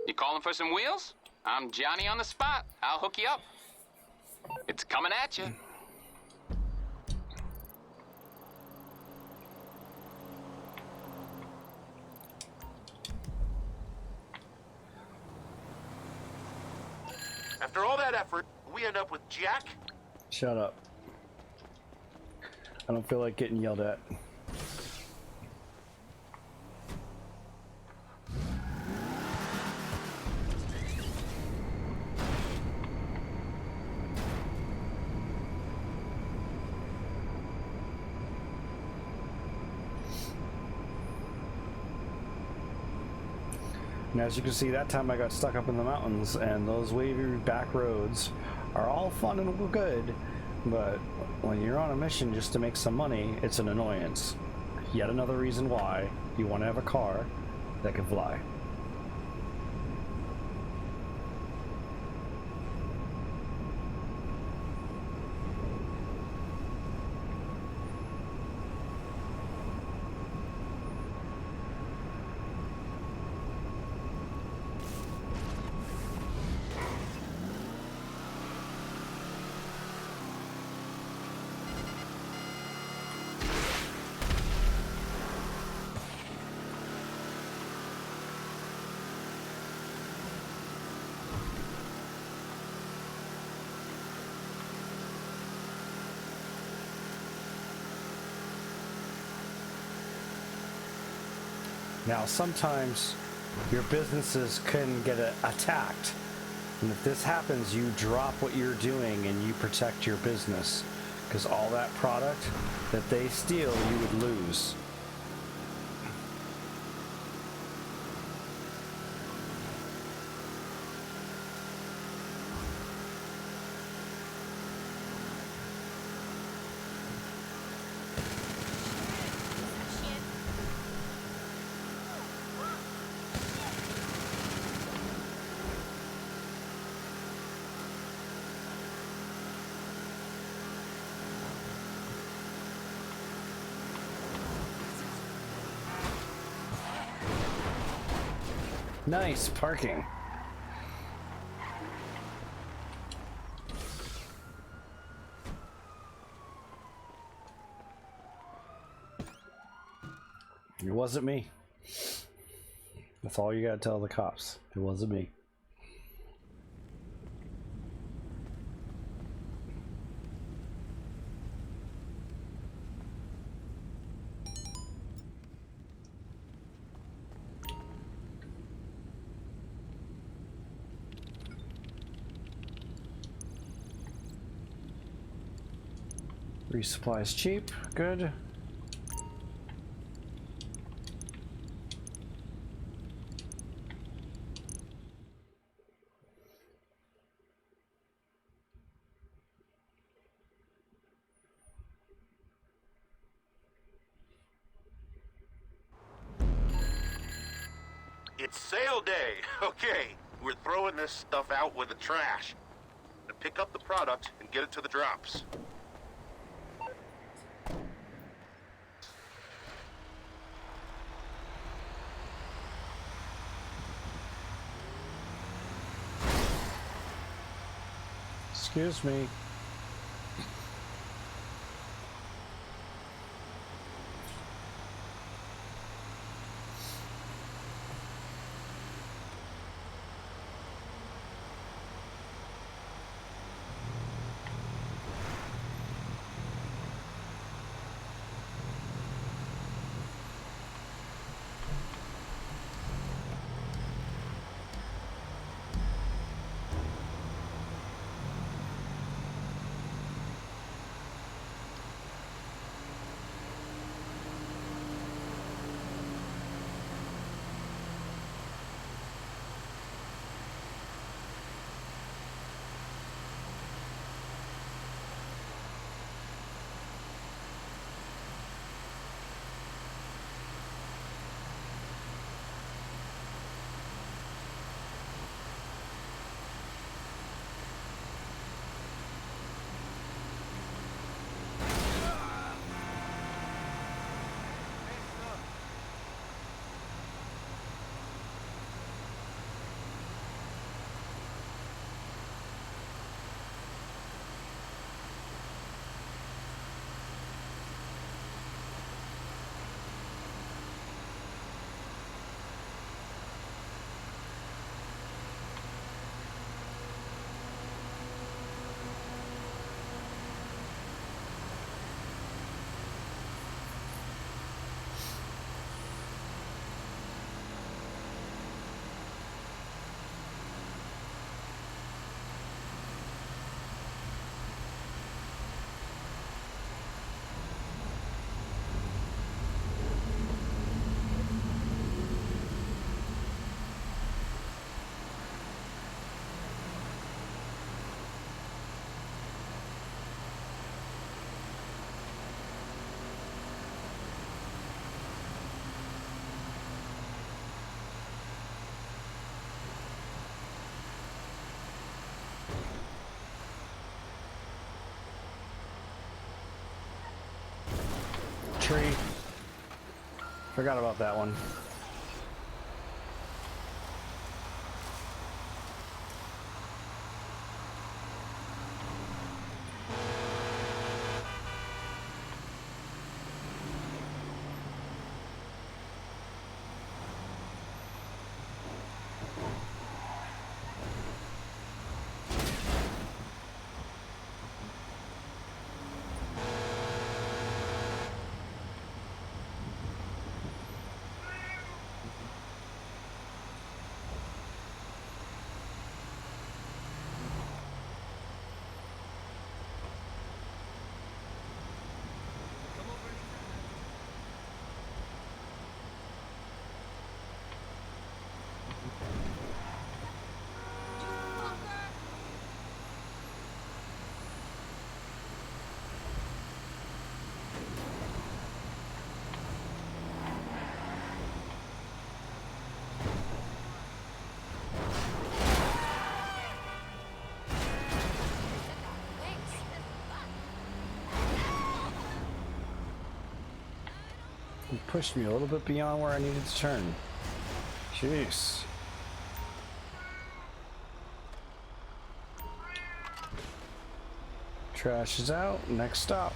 You calling for some wheels? I'm Johnny on the spot. I'll hook you up. It's coming at you. After all that effort, we end up with Jack. Shut up. I don't feel like getting yelled at. And as you can see, that time I got stuck up in the mountains, and those wavy back roads are all fun and good, but when you're on a mission just to make some money, it's an annoyance. Yet another reason why you want to have a car that can fly. Now, sometimes your businesses can get attacked. And if this happens, you drop what you're doing and you protect your business. Because all that product that they steal, you would lose. Nice parking. It wasn't me. That's all you gotta tell the cops. It wasn't me. Resupply is cheap. Good. It's sale day. Okay, we're throwing this stuff out with the trash. Now pick up the product and get it to the drops. Excuse me. Tree. Forgot about that one. You pushed me a little bit beyond where I needed to turn. Jeez. Trash is out. Next stop.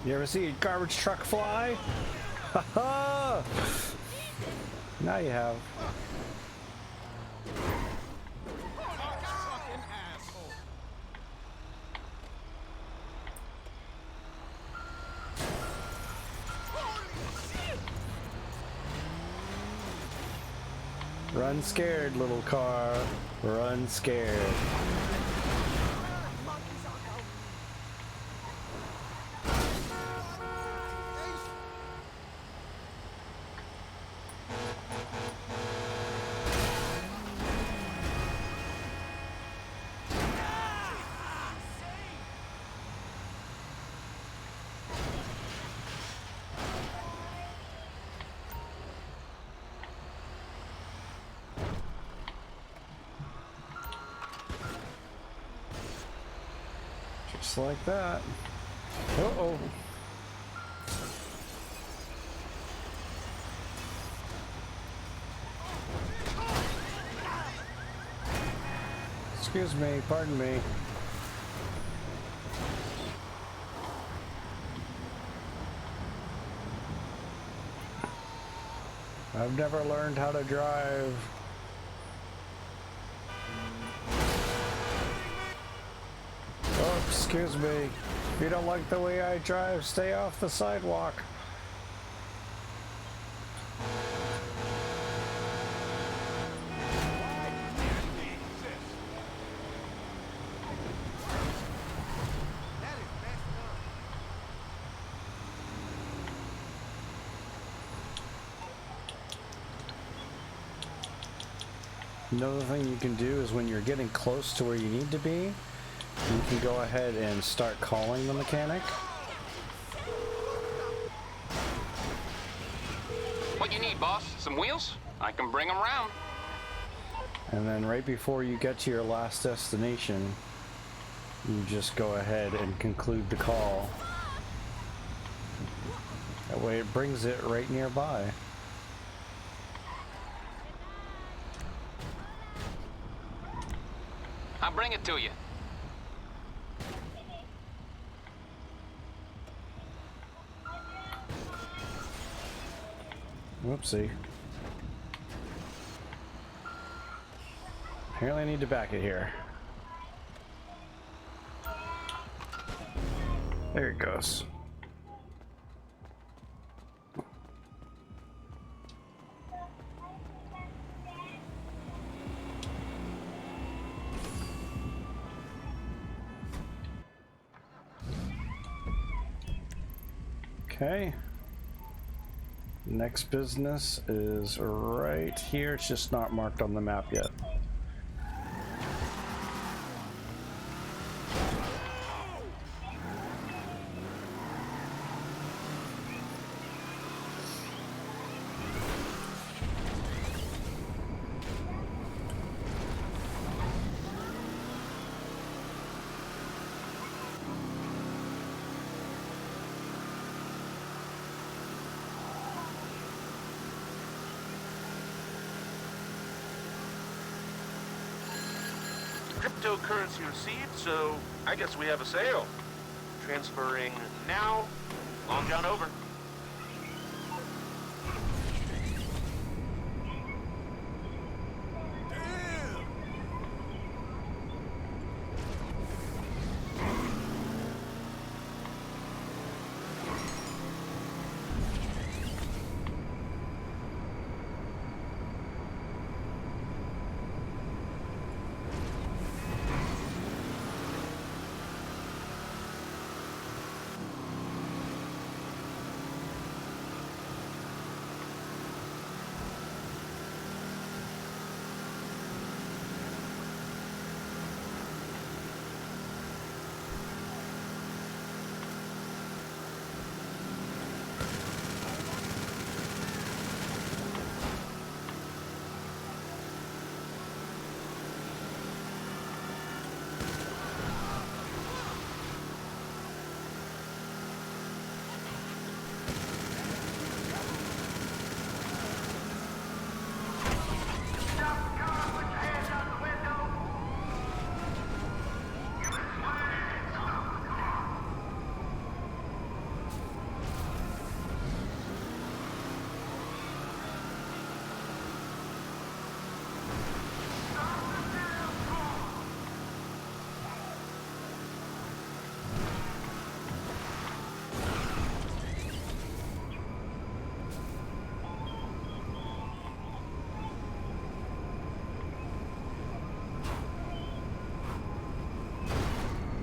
You ever see a garbage truck fly? Ha ha! Now you have. Run scared, little car. Run scared. Just like that. Uh-oh. Excuse me, pardon me. I've never learned how to drive. Oh, excuse me. If you don't like the way I drive, stay off the sidewalk. Another thing you can do is when you're getting close to where you need to be, you can go ahead and start calling the mechanic. What you need, boss? Some wheels? I can bring them round. And then right before you get to your last destination, you just go ahead and conclude the call. That way it brings it right nearby. I'll bring it to you. Whoopsie. Apparently I need to back it here. There it goes. Okay. Next business is right here. It's just not marked on the map yet. Cryptocurrency received, so I guess we have a sale. Transferring now. Long John over.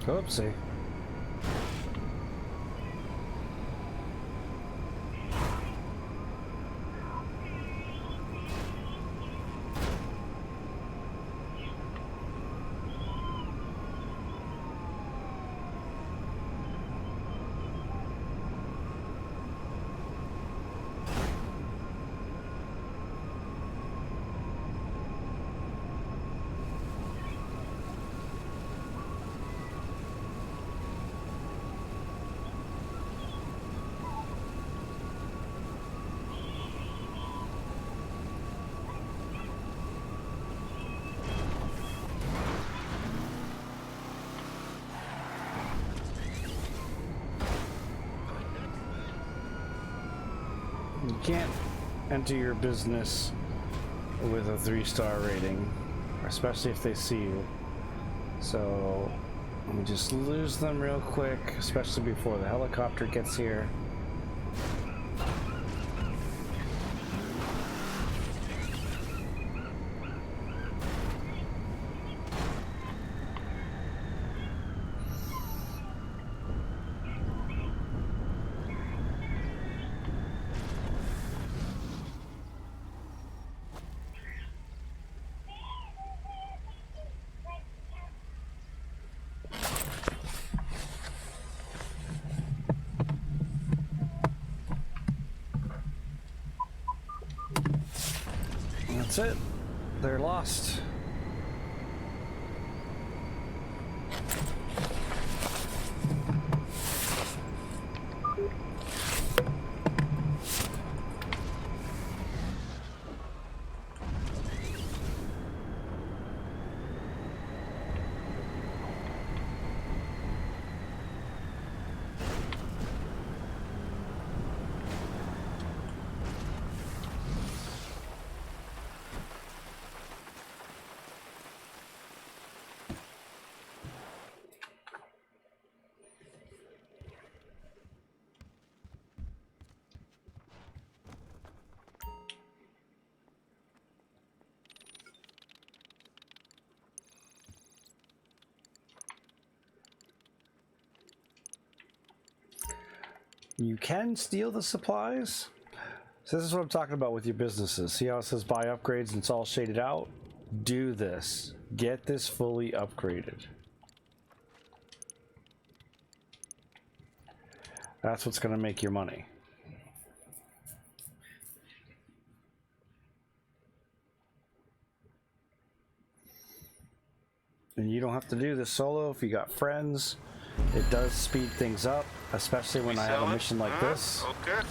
Oopsie. You can't enter your business with a 3-star rating, especially if they see you. So let me just lose them real quick, especially before the helicopter gets here. That's it. They're lost. You can steal the supplies. So this is what I'm talking about with your businesses. See how it says buy upgrades and it's all shaded out? Do this. Get this fully upgraded. That's what's going to make your money. And you don't have to do this solo if you got friends. It does speed things up, especially when I have a mission like this. Okay.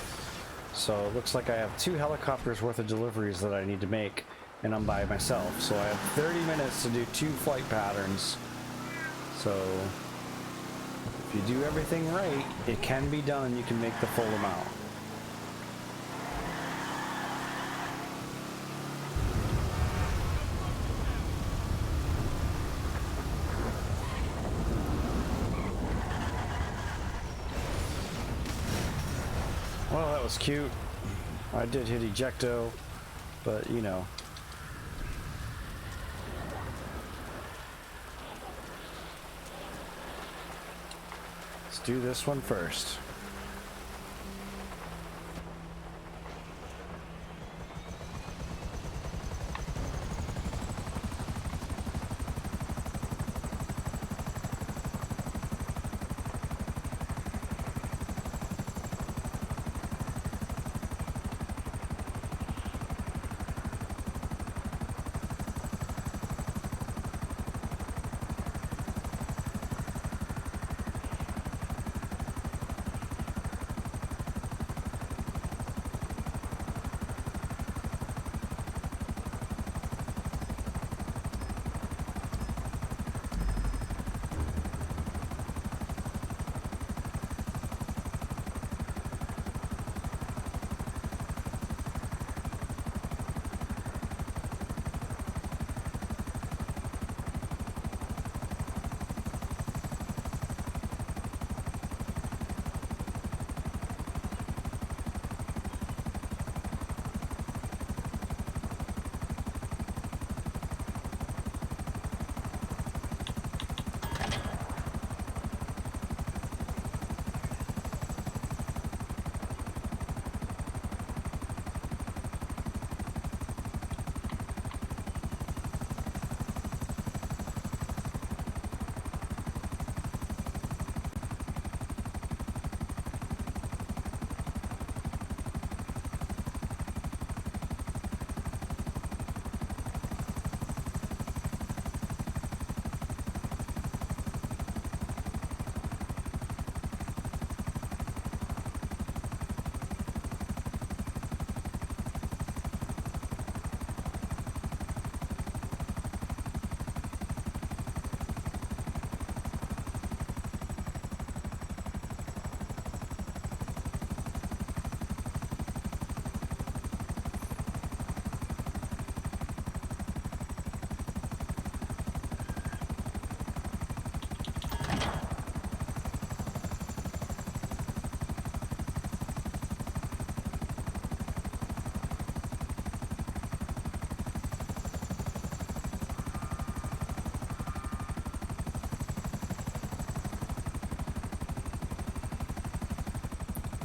So it looks like I have 2 helicopters worth of deliveries that I need to make and I'm by myself. So I have 30 minutes to do 2 flight patterns. So if you do everything right, it can be done and you can make the full amount. Well, that was cute. I did hit ejecto, but you know. Let's do this one first.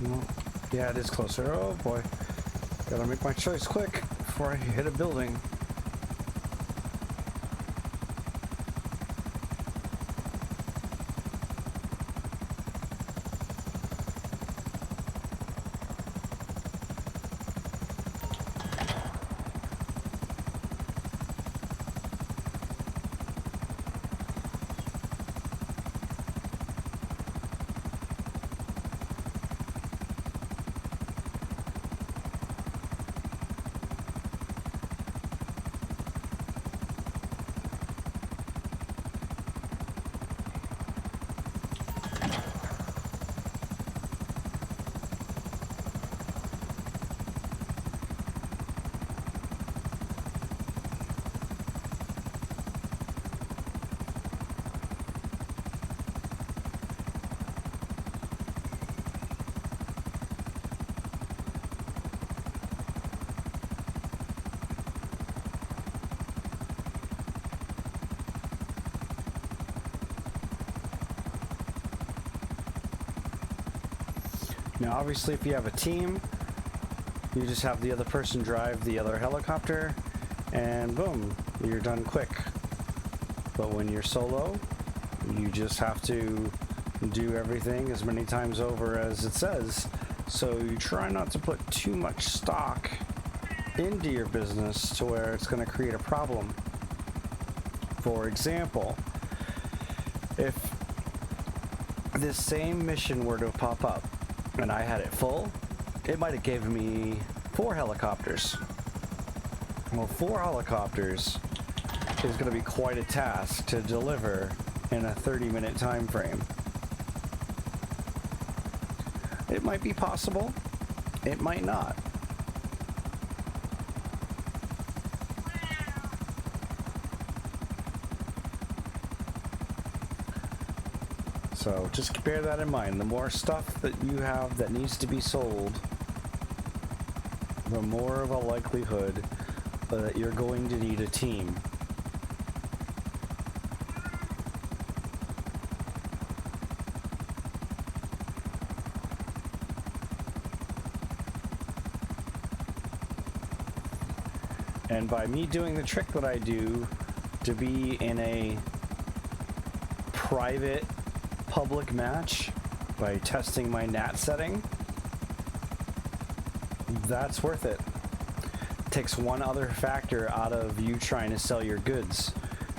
Well, yeah, it is closer. Oh boy. Gotta make my choice quick before I hit a building. Now obviously if you have a team, you just have the other person drive the other helicopter and boom, you're done quick. But when you're solo, you just have to do everything as many times over as it says. So you try not to put too much stock into your business to where it's going to create a problem. For example, if this same mission were to pop up and I had it full, it might have given me 4 helicopters. Well, 4 helicopters is going to be quite a task to deliver in a 30-minute time frame. It might be possible. It might not. So just bear that in mind. The more stuff that you have that needs to be sold, the more of a likelihood that you're going to need a team. And by me doing the trick that I do to be in a private public match by testing my NAT setting, that's worth it. Takes one other factor out of you trying to sell your goods,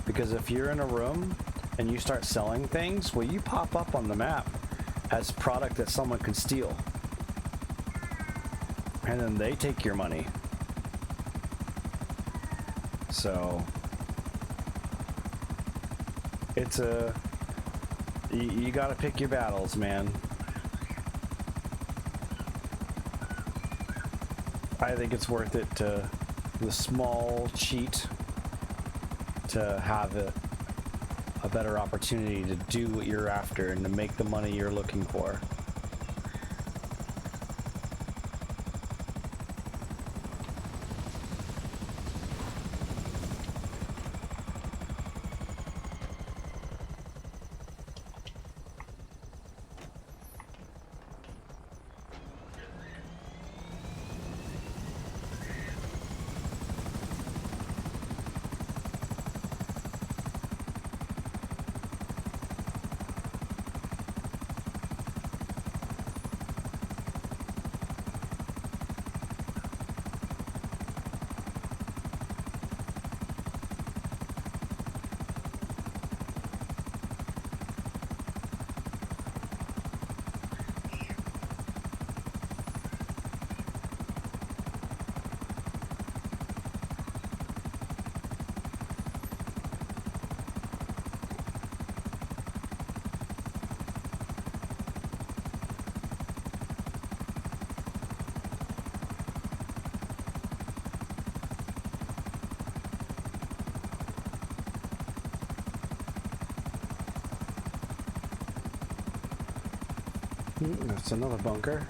because if you're in a room and you start selling things, well, you pop up on the map as product that someone could steal, and then they take your money. So it's you gotta pick your battles, man. I think it's worth it to the small cheat to have a better opportunity to do what you're after and to make the money you're looking for. That's another bunker.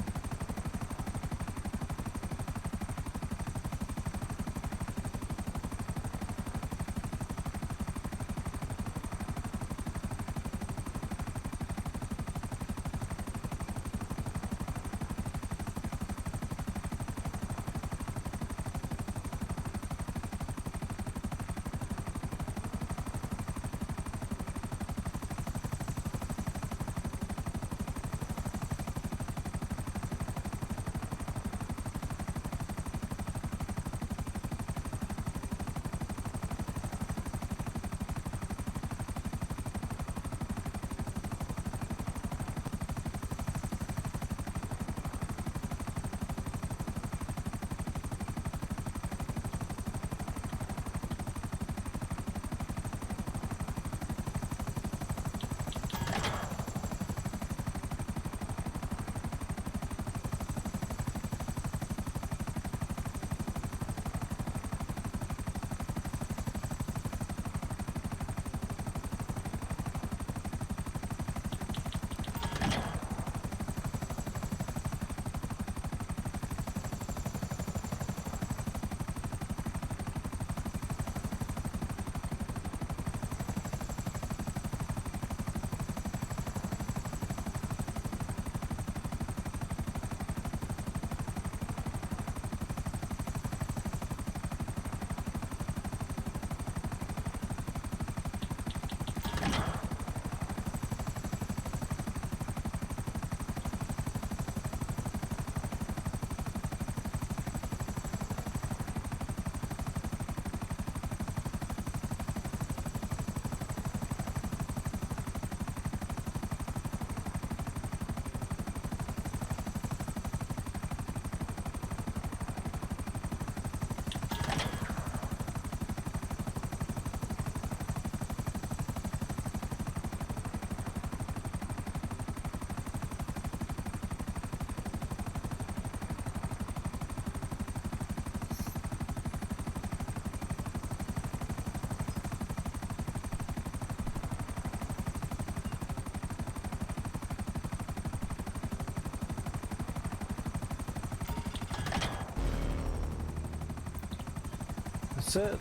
That's it.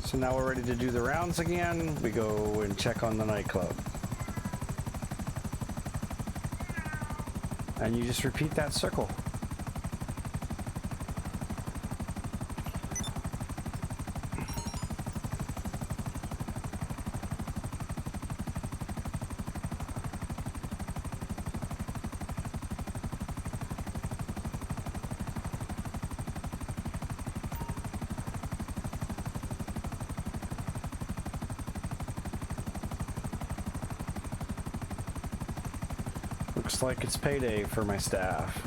So now we're ready to do the rounds again. We go and check on the nightclub. And you just repeat that circle. Looks like it's payday for my staff.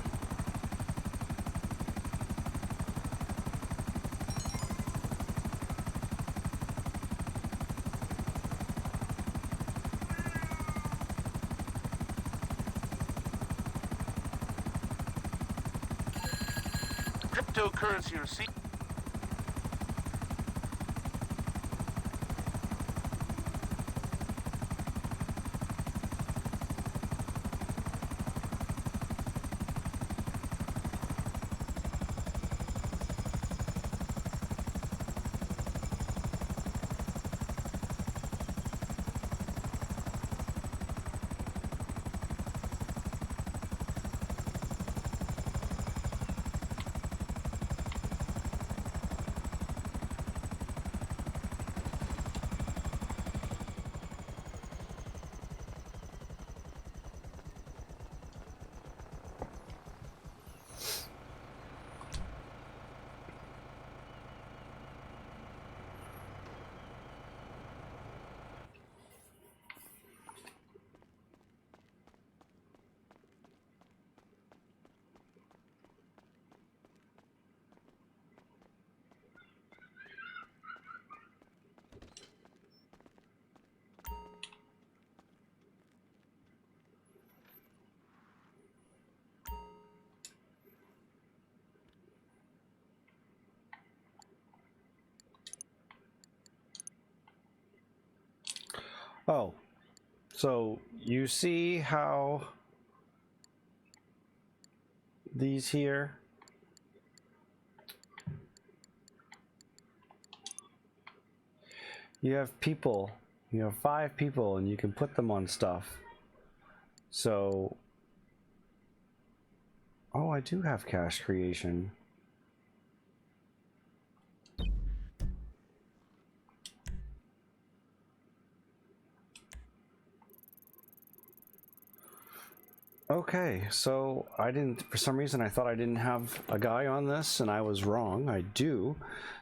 Cryptocurrency receipt. Oh, so you see how these here, you have people, you have 5 people, and you can put them on stuff. So, oh, I do have cash creation. Okay, so I didn't, for some reason I thought I didn't have a guy on this, and I was wrong. I do.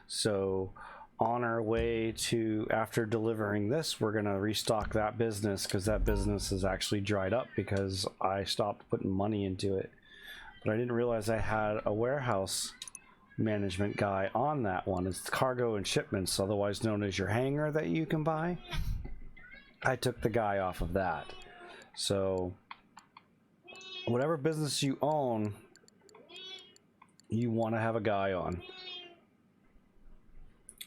So on our way to, after delivering this, we're gonna restock that business, because that business is actually dried up because I stopped putting money into it. But I didn't realize I had a warehouse management guy on that one. It's cargo and shipments, otherwise known as your hangar that you can buy. I took the guy off of that. So whatever business you own, you want to have a guy on.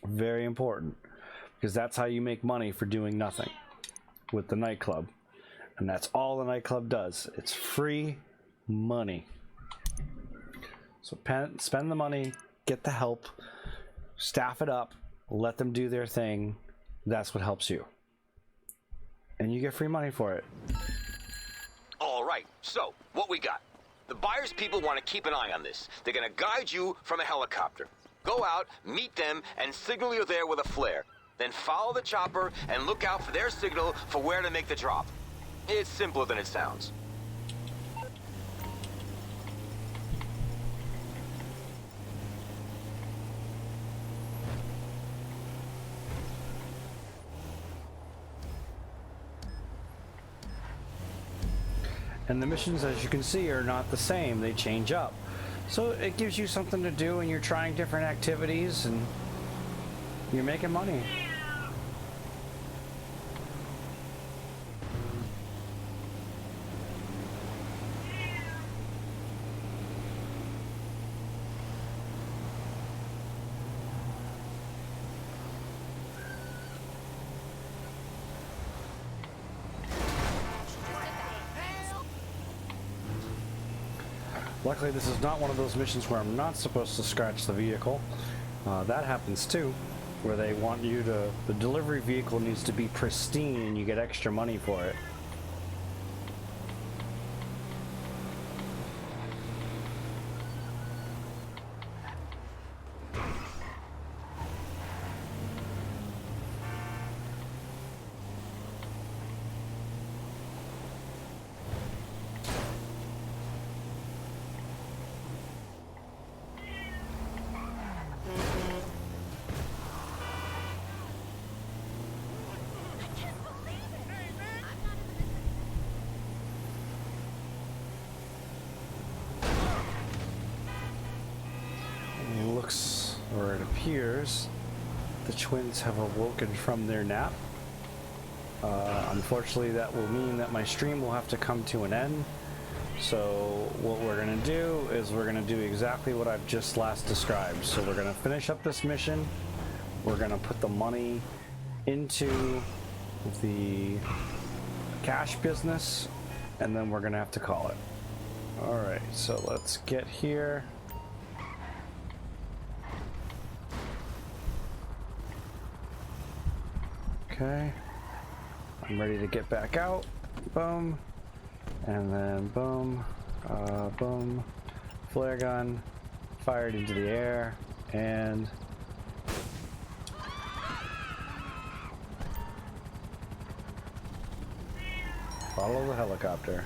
Very important, because that's how you make money for doing nothing with the nightclub. And that's all the nightclub does. It's free money. So spend the money, get the help, staff it up, let them do their thing. That's what helps you. And you get free money for it. All right, so what we got? The buyer's people want to keep an eye on this. They're going to guide you from a helicopter. Go out, meet them, and signal you're there with a flare. Then follow the chopper and look out for their signal for where to make the drop. It's simpler than it sounds. And the missions, as you can see, are not the same. They change up. So it gives you something to do, and you're trying different activities, and you're making money. Luckily, this is not one of those missions where I'm not supposed to scratch the vehicle. That happens too, where they want you to... The delivery vehicle needs to be pristine and you get extra money for it. Or it appears the twins have awoken from their nap. Unfortunately, that will mean that my stream will have to come to an end. So what we're going to do is we're going to do exactly what I've just last described. So we're going to finish up this mission. We're going to put the money into the cash business, and then we're going to have to call it. All right, so let's get here. Okay, I'm ready to get back out. Boom, and then boom, boom, flare gun fired into the air, and follow the helicopter.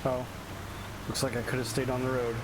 Oh, looks like I could have stayed on the road.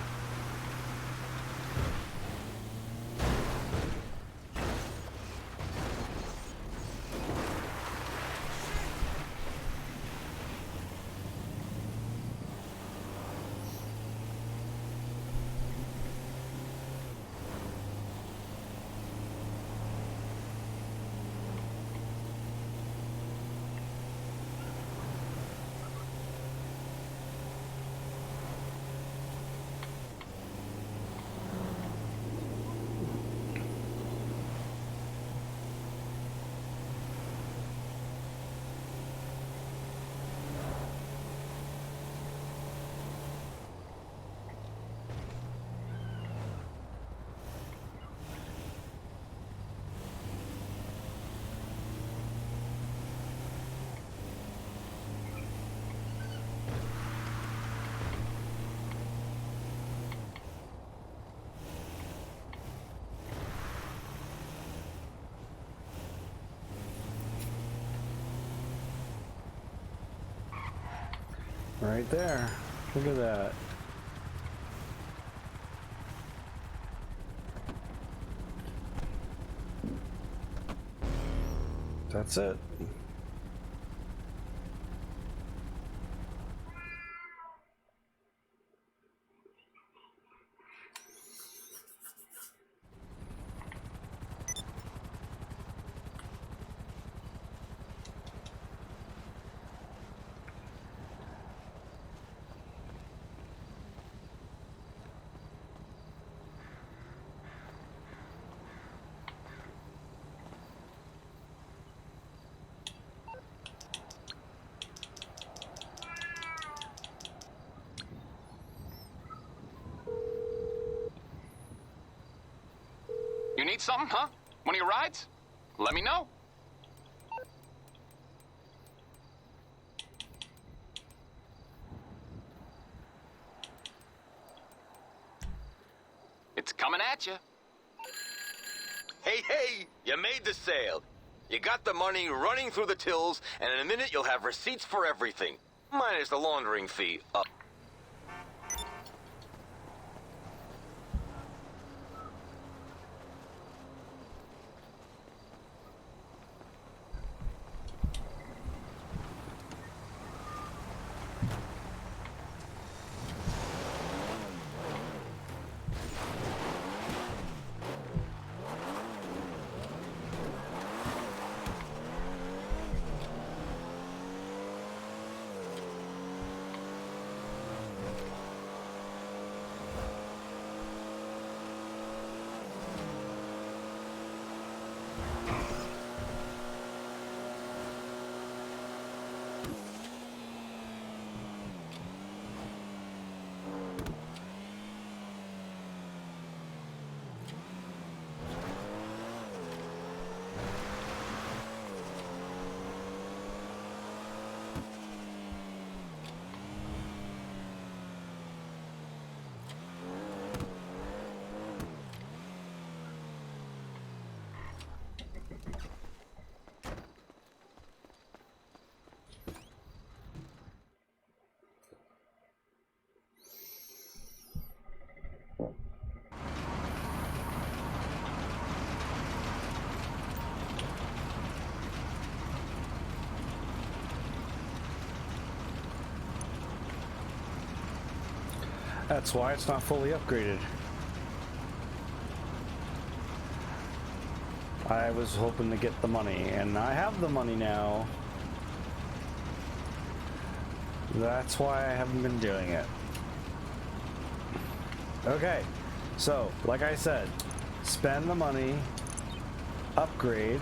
Right there. Look at that. That's it. need something, huh? One of your rides? Let me know. It's coming at you. Hey, you made the sale. You got the money running through the tills, and in a minute you'll have receipts for everything. Minus the laundering fee. That's why it's not fully upgraded. I was hoping to get the money, and I have the money now. That's why I haven't been doing it. Okay, so, like I said, spend the money, upgrade.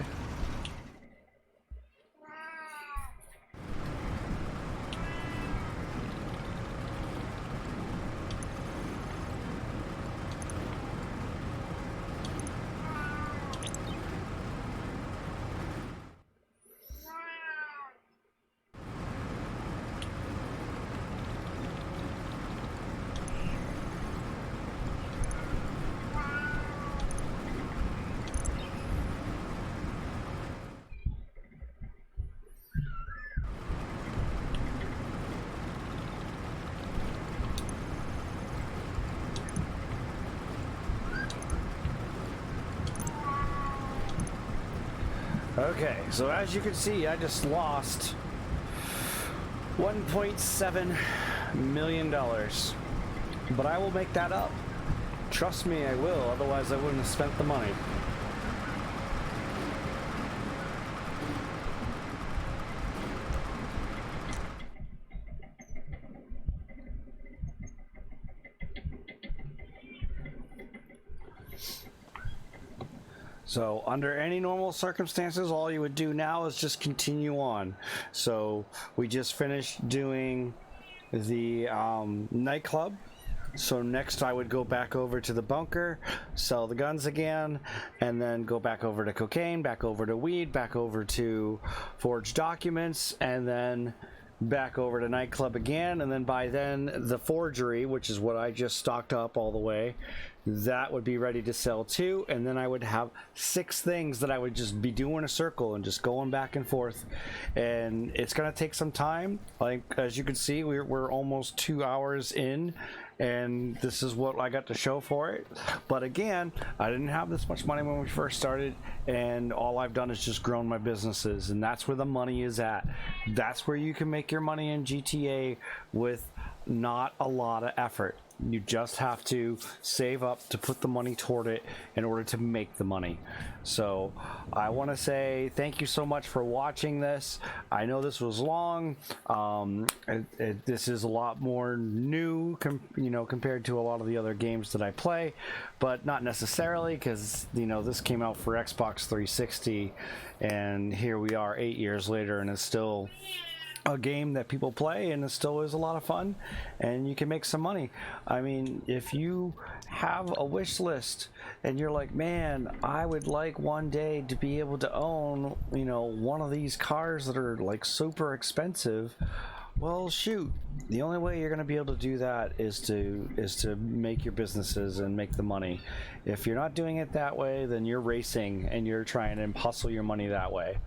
Okay, so as you can see, I just lost $1.7 million. But I will make that up. Trust me, I will, otherwise I wouldn't have spent the money. So under any normal circumstances, all you would do now is just continue on. So we just finished doing the nightclub. So next I would go back over to the bunker, sell the guns again, and then go back over to cocaine, back over to weed, back over to forged documents, and then back over to nightclub again. And then by then the forgery, which is what I just stocked up all the way, that would be ready to sell too. And then I would have 6 things that I would just be doing a circle and just going back and forth. And it's gonna take some time. Like as you can see, we're almost 2 hours in, and this is what I got to show for it. But again, I didn't have this much money when we first started, and all I've done is just grown my businesses, and that's where the money is at. That's where you can make your money in GTA with not a lot of effort. You just have to save up to put the money toward it in order to make the money. So I want to say thank you so much for watching this. I know this was long. This is a lot more new, compared to a lot of the other games that I play, but not necessarily, because this came out for Xbox 360, and here we are 8 years later, and it's still a game that people play, and it still is a lot of fun, and you can make some money. I mean, if you have a wish list and you're like, man, I would like one day to be able to own, you know, one of these cars that are like super expensive, well, shoot, the only way you're going to be able to do that is to make your businesses and make the money. If you're not doing it that way, then you're racing and you're trying to hustle your money that way.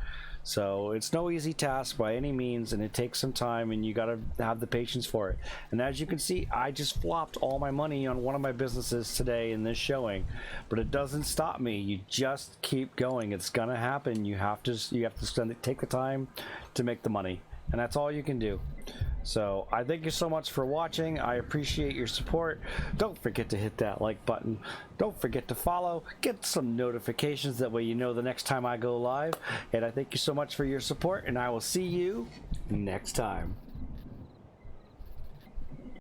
So it's no easy task by any means, and it takes some time, and you got to have the patience for it. And as you can see, I just flopped all my money on one of my businesses today in this showing, but it doesn't stop me. You just keep going. It's gonna happen. You have to take the time to make the money, and that's all you can do. So I thank you so much for watching. I appreciate your support. Don't forget to hit that like button. Don't forget to follow. Get some notifications, that way you know the next time I go live. And I thank you so much for your support, and I will see you next time.